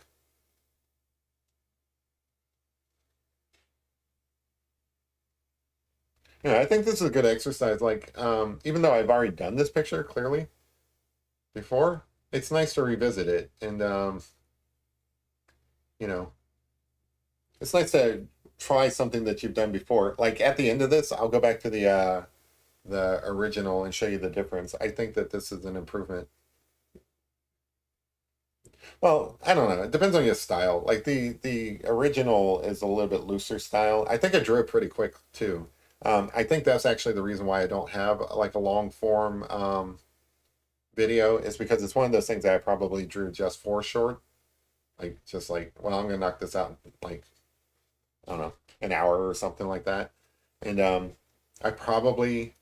[SPEAKER 1] Yeah, I think this is a good exercise. Like, even though I've already done this picture clearly before, it's nice to revisit it. And you know, it's nice to try something that you've done before. Like at the end of this, I'll go back to the original and show you the difference. I think that this is an improvement. Well, I don't know. It depends on your style. Like the original is a little bit looser style. I think I drew it pretty quick too. I think that's actually the reason why I don't have like a long form video is because it's one of those things that I probably drew just for short. Like just like, well, I'm gonna knock this out in, like, I don't know, an hour or something like that. And I probably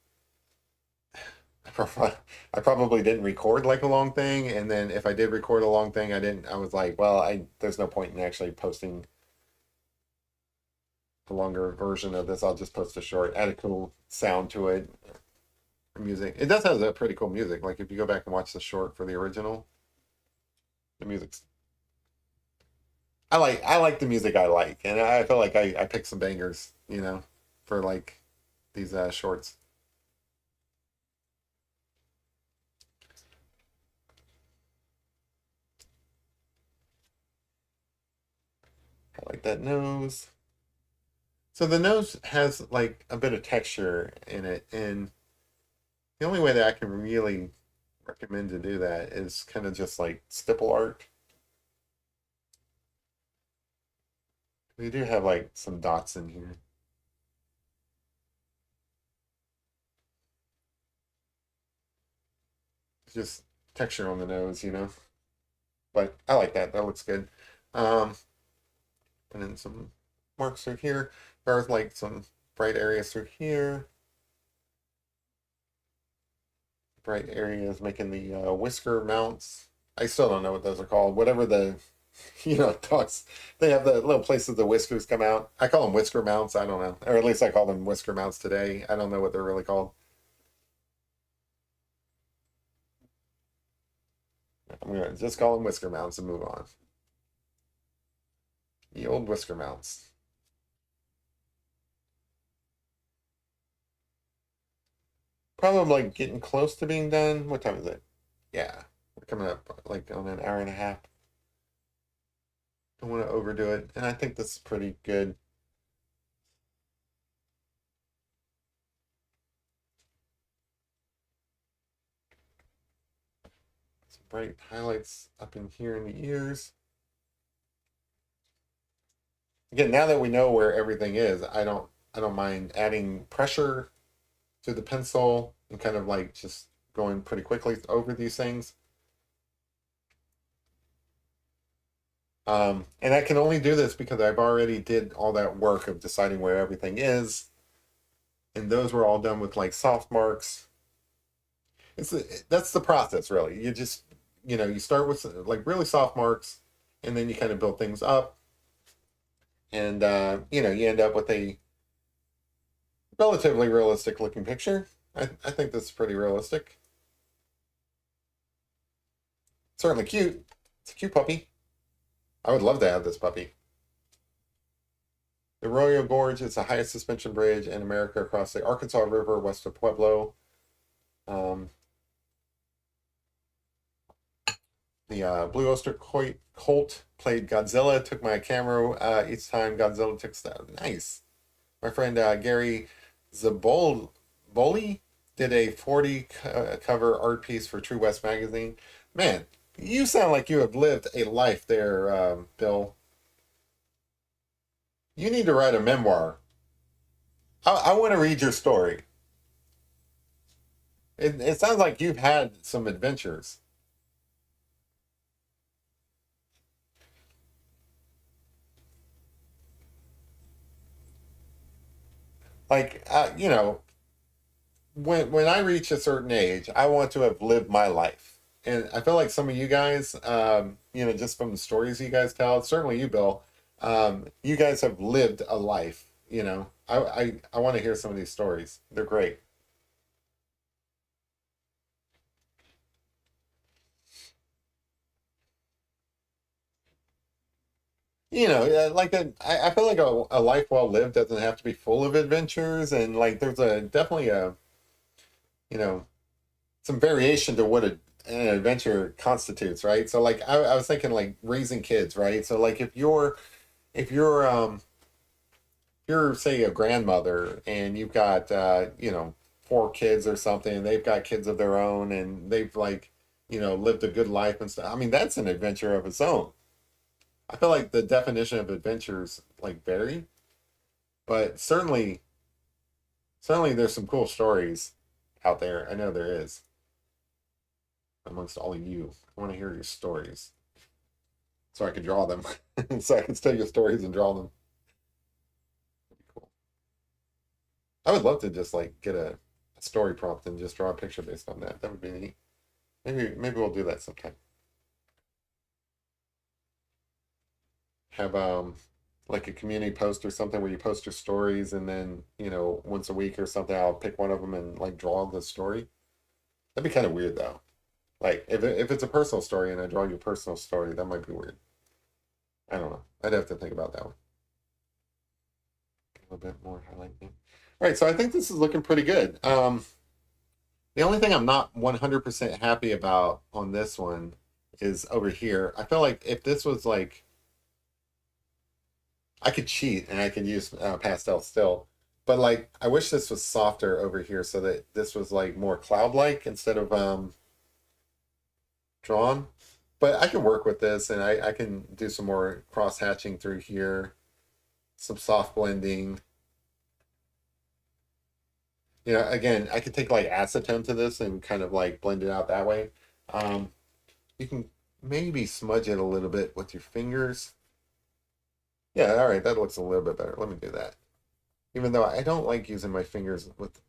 [SPEAKER 1] I probably didn't record like a long thing, and then if I did record a long thing, I didn't. I was like, well, I there's no point in actually posting a longer version of this. I'll just post a short, add a cool sound to it, music. It does have a pretty cool music. Like if you go back and watch the short for the original, the music's. I like the music I like, and I feel like I picked some bangers, for like these shorts. I like that nose. So the nose has like a bit of texture in it, and the only way that I can really recommend to do that is kind of just like stipple art. We do have like some dots in here. It's just texture on the nose. But I like that. That looks good. Um, and then some marks through here. There's like some bright areas through here. Bright areas making the whisker mounts. I still don't know what those are called. Whatever the, dogs, they have the little places the whiskers come out. I call them whisker mounts. I don't know. Or at least I call them whisker mounts today. I don't know what they're really called. I'm going to just call them whisker mounts and move on. The old whisker mounts. Probably like getting close to being done. What time is it? Yeah, we're coming up like on an hour and a half. Don't want to overdo it, and I think this is pretty good. Some bright highlights up in here in the ears. Again, now that we know where everything is, I don't mind adding pressure to the pencil and kind of like just going pretty quickly over these things. And I can only do this because I've already did all that work of deciding where everything is, and those were all done with like soft marks. That's the process, really. You just you start with like really soft marks, and then you kind of build things up, and you end up with a relatively realistic looking picture. I think this is pretty realistic. Certainly cute. It's a cute puppy. I would love to have this puppy. The Arroyo Gorge is the highest suspension bridge in America across the Arkansas River west of Pueblo. Um, the Blue Oyster Colt played Godzilla, took my camera each time Godzilla took stuff. Nice. My friend Gary Zaboli did a 40 cover art piece for True West magazine. Man, you sound like you have lived a life there, Bill. You need to write a memoir. I want to read your story. It sounds like you've had some adventures. Like, when I reach a certain age, I want to have lived my life. And I feel like some of you guys, just from the stories you guys tell, certainly you, Bill, you guys have lived a life. I want to hear some of these stories. They're great. Like I feel like a life well lived doesn't have to be full of adventures, and like there's a definitely a you know some variation to what an adventure constitutes, right? So like I was thinking like raising kids, right? So like if you're say a grandmother and you've got four kids or something, and they've got kids of their own, and they've like lived a good life and stuff. I mean, that's an adventure of its own. I feel like the definition of adventures like vary, but certainly there's some cool stories out there. I know there is amongst all of you. I want to hear your stories so I can draw them, so I can tell your stories and draw them. Cool. I would love to just like get a story prompt and just draw a picture based on that. That would be neat. Maybe we'll do that sometime. Have like a community post or something where you post your stories, and then once a week or something I'll pick one of them and like draw the story. That'd be kind of weird though. Like if it's a personal story and I draw your personal story, that might be weird. I don't know. I'd have to think about that one. A little bit more highlight. All right, so I think this is looking pretty good. The only thing I'm not 100% happy about on this one is over here. I feel like if this was like, I could cheat and I could use pastel still, but like I wish this was softer over here so that this was like more cloud-like instead of drawn. But I can work with this, and I can do some more cross hatching through here, some soft blending. Again, I could take like acetone to this and kind of like blend it out that way. Um, you can maybe smudge it a little bit with your fingers. Yeah, all right, that looks a little bit better. Let me do that. Even though I don't like using my fingers with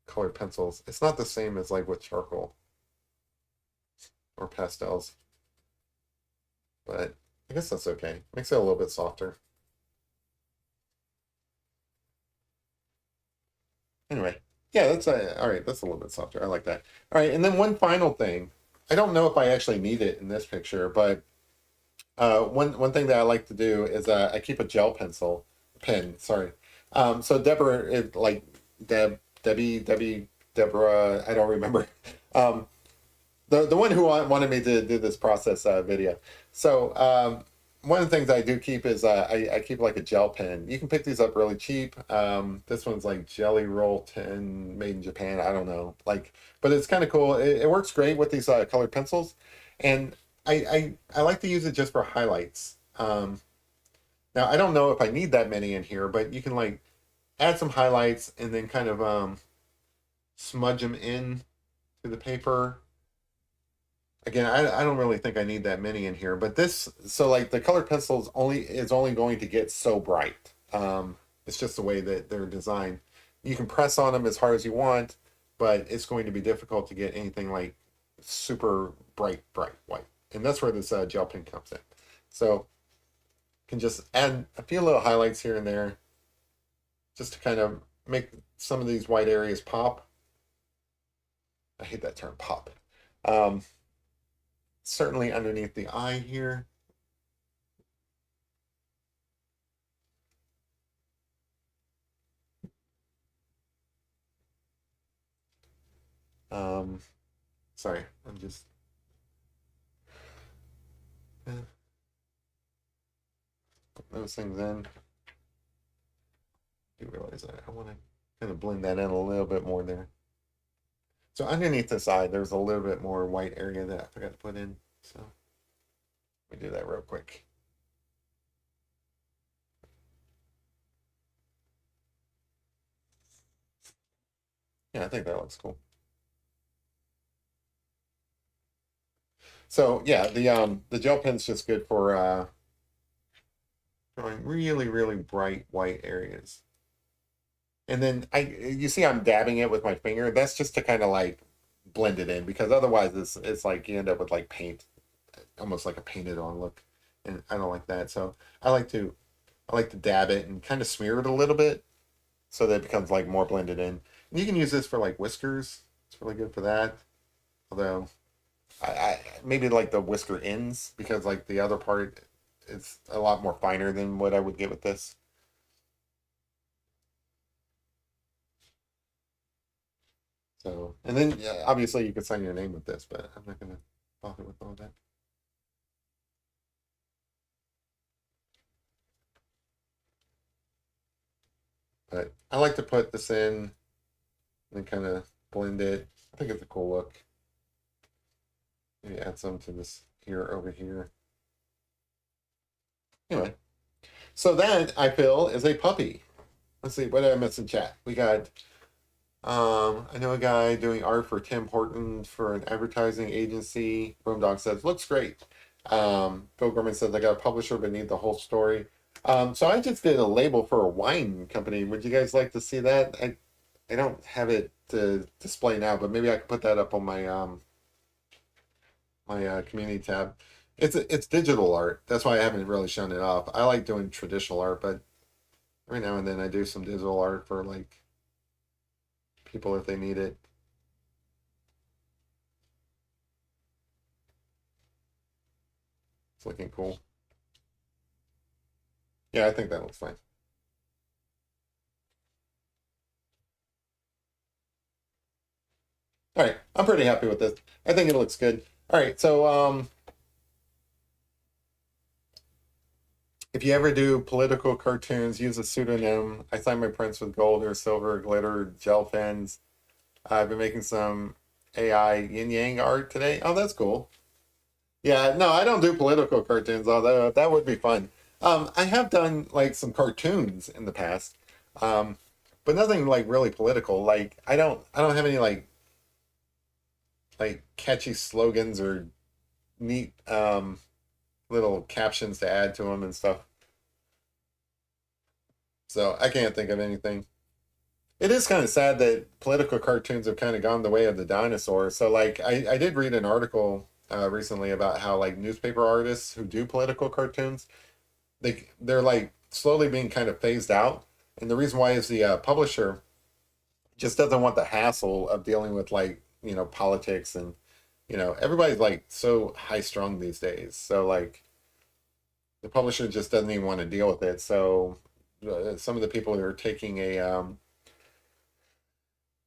[SPEAKER 1] colored pencils. It's not the same as like with charcoal or pastels, but I guess that's okay. Makes it a little bit softer. Anyway, yeah, that's all right. That's a little bit softer. I like that. All right, and then one final thing. I don't know if I actually need it in this picture, but one thing that I like to do is I keep a gel pen. Sorry. So Deborah, Deb Deborah, I don't remember. Um, the one who wanted me to do this process video. So one of the things I do keep is I keep like a gel pen. You can pick these up really cheap. This one's like Jelly Roll 10, made in Japan. I don't know, like, but it's kind of cool. It works great with these colored pencils, and I like to use it just for highlights. Now I don't know if I need that many in here, but you can like add some highlights and then kind of smudge them in to the paper. Again, I don't really think I need that many in here, but this, so like the colored pencils only is only going to get so bright. It's just the way that they're designed. You can press on them as hard as you want, but it's going to be difficult to get anything like super bright white. And that's where this gel pen comes in. So you can just add a few little highlights here and there just to kind of make some of these white areas pop. I hate that term, pop. Um, Certainly underneath the eye here. Um, Sorry, I'm just put those things in. You realize that I want to kind of blend that in a little bit more there. So underneath this eye, there's a little bit more white area that I forgot to put in. So let me do that real quick. Yeah, I think that looks cool. So yeah, the gel pen's just good for drawing really bright white areas. And then you see I'm dabbing it with my finger. That's just to kind of like blend it in, because otherwise it's like you end up with like paint, almost like a painted on look, and I don't like that. So I like to dab it and kind of smear it a little bit so that it becomes like more blended in. And you can use this for like whiskers. It's really good for that. Although I maybe like the whisker ends, because like the other part is a lot more finer than what I would get with this. So, and then yeah, obviously you could sign your name with this, but I'm not gonna bother with all that. But I like to put this in and kind of blend it. I think it's a cool look. Maybe add some to this here over here. Anyway, so that I feel is a puppy. Let's see, what did I miss in chat? We got I know a guy doing art for Tim Horton for an advertising agency. Boomdog says, looks great. Bill Gorman says, I got a publisher but need the whole story. So I just did a label for a wine company. Would you guys like to see that? I don't have it to display now, but maybe I could put that up on my community tab. It's digital art. That's why I haven't really shown it off. I like doing traditional art, but every now and then I do some digital art for like people if they need it. It's looking cool. Yeah, I think that looks fine. All right, I'm pretty happy with this. I think it looks good. All right, so if you ever do political cartoons, use a pseudonym. I sign my prints with gold or silver, glitter, gel pens. I've been making some AI yin yang art today. Oh, that's cool. Yeah, no, I don't do political cartoons, although that would be fun. I have done like some cartoons in the past, um, but nothing like really political. Like I don't have any like catchy slogans or neat little captions to add to them and stuff. So I can't think of anything. It is kind of sad that political cartoons have kind of gone the way of the dinosaur. So like I did read an article recently about how like newspaper artists who do political cartoons, they're like slowly being kind of phased out. And the reason why is the publisher just doesn't want the hassle of dealing with like, politics, and everybody's like so high strung these days. So like the publisher just doesn't even want to deal with it. So some of the people who are taking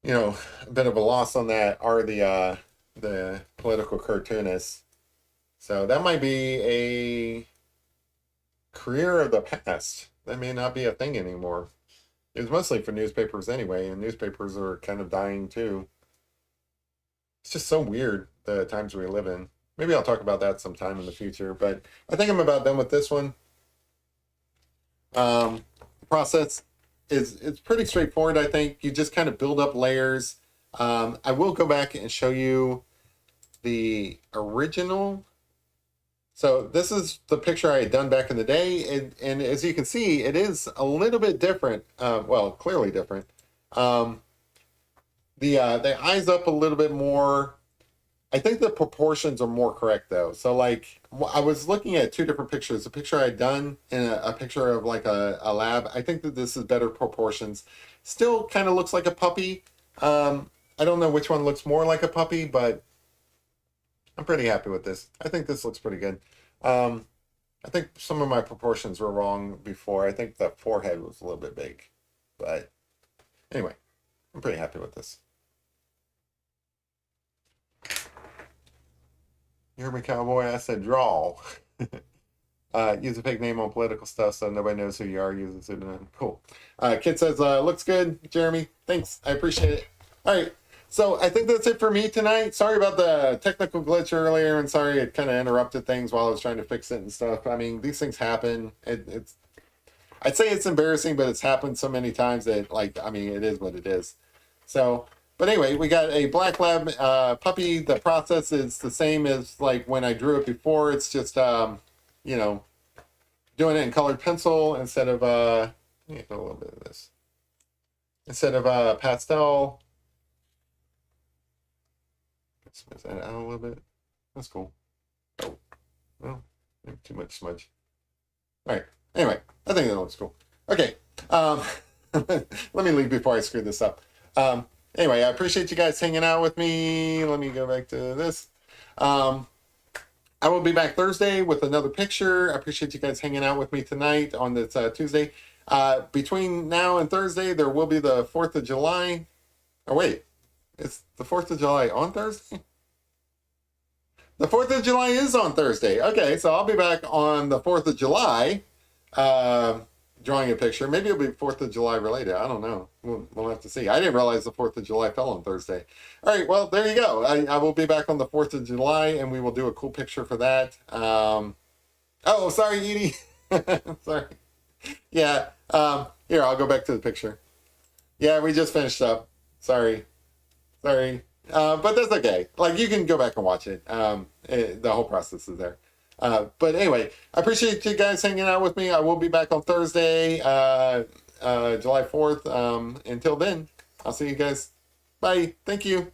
[SPEAKER 1] you know, a bit of a loss on that are the political cartoonists. So that might be a career of the past. That may not be a thing anymore. It was mostly for newspapers anyway, and newspapers are kind of dying too. It's just so weird the times we live in. Maybe I'll talk about that sometime in the future, but I think I'm about done with this one. The process is it's pretty straightforward. I think you just kind of build up layers. I will go back and show you the original. So this is the picture I had done back in the day, and as you can see, it is a little bit different. Well, clearly different. Um, the eyes up a little bit more. I think the proportions are more correct though. So like I was looking at two different pictures, a picture I had done and a picture of like a lab. I think that this is better proportions. Still kind of looks like a puppy. I don't know which one looks more like a puppy, but I'm pretty happy with this. I think this looks pretty good. Um, I think some of my proportions were wrong before. I think the forehead was a little bit big, but anyway, I'm pretty happy with this. You heard me, cowboy. I said draw. Use a fake name on political stuff so nobody knows who you are. Use a pseudonym. Cool. Kid says, looks good, Jeremy. Thanks. I appreciate it. All right. So I think that's it for me tonight. Sorry about the technical glitch earlier, and sorry it kind of interrupted things while I was trying to fix it and stuff. I mean, these things happen. It's I'd say it's embarrassing, but it's happened so many times that, like, I mean, it is what it is. So, but anyway, we got a black lab puppy. The process is the same as like when I drew it before. It's just, you know, doing it in colored pencil instead of, let me put a little bit of this. Instead of pastel. Smudge that out a little bit. That's cool. Oh, well, maybe too much smudge. All right. Anyway, I think that looks cool. Okay. Let me leave before I screw this up. Anyway, I appreciate you guys hanging out with me. Let me go back to this. Um, I will be back Thursday with another picture. I appreciate you guys hanging out with me tonight on this Tuesday. Between now and Thursday, there will be the 4th of July. Oh, wait. It's the 4th of July on Thursday? The 4th of July is on Thursday. Okay, so I'll be back on the 4th of July drawing a picture. Maybe it'll be 4th of July related. I don't know. We'll have to see. I didn't realize the 4th of July fell on Thursday. All right, well, there you go. I will be back on the 4th of July, and we will do a cool picture for that. Oh, sorry, Edie. Sorry. Yeah, here, I'll go back to the picture. Yeah, we just finished up. Sorry. Sorry. But that's okay. Like, you can go back and watch it. The whole process is there. But anyway, I appreciate you guys hanging out with me. I will be back on Thursday, July 4th. Until then, I'll see you guys. Bye. Thank you.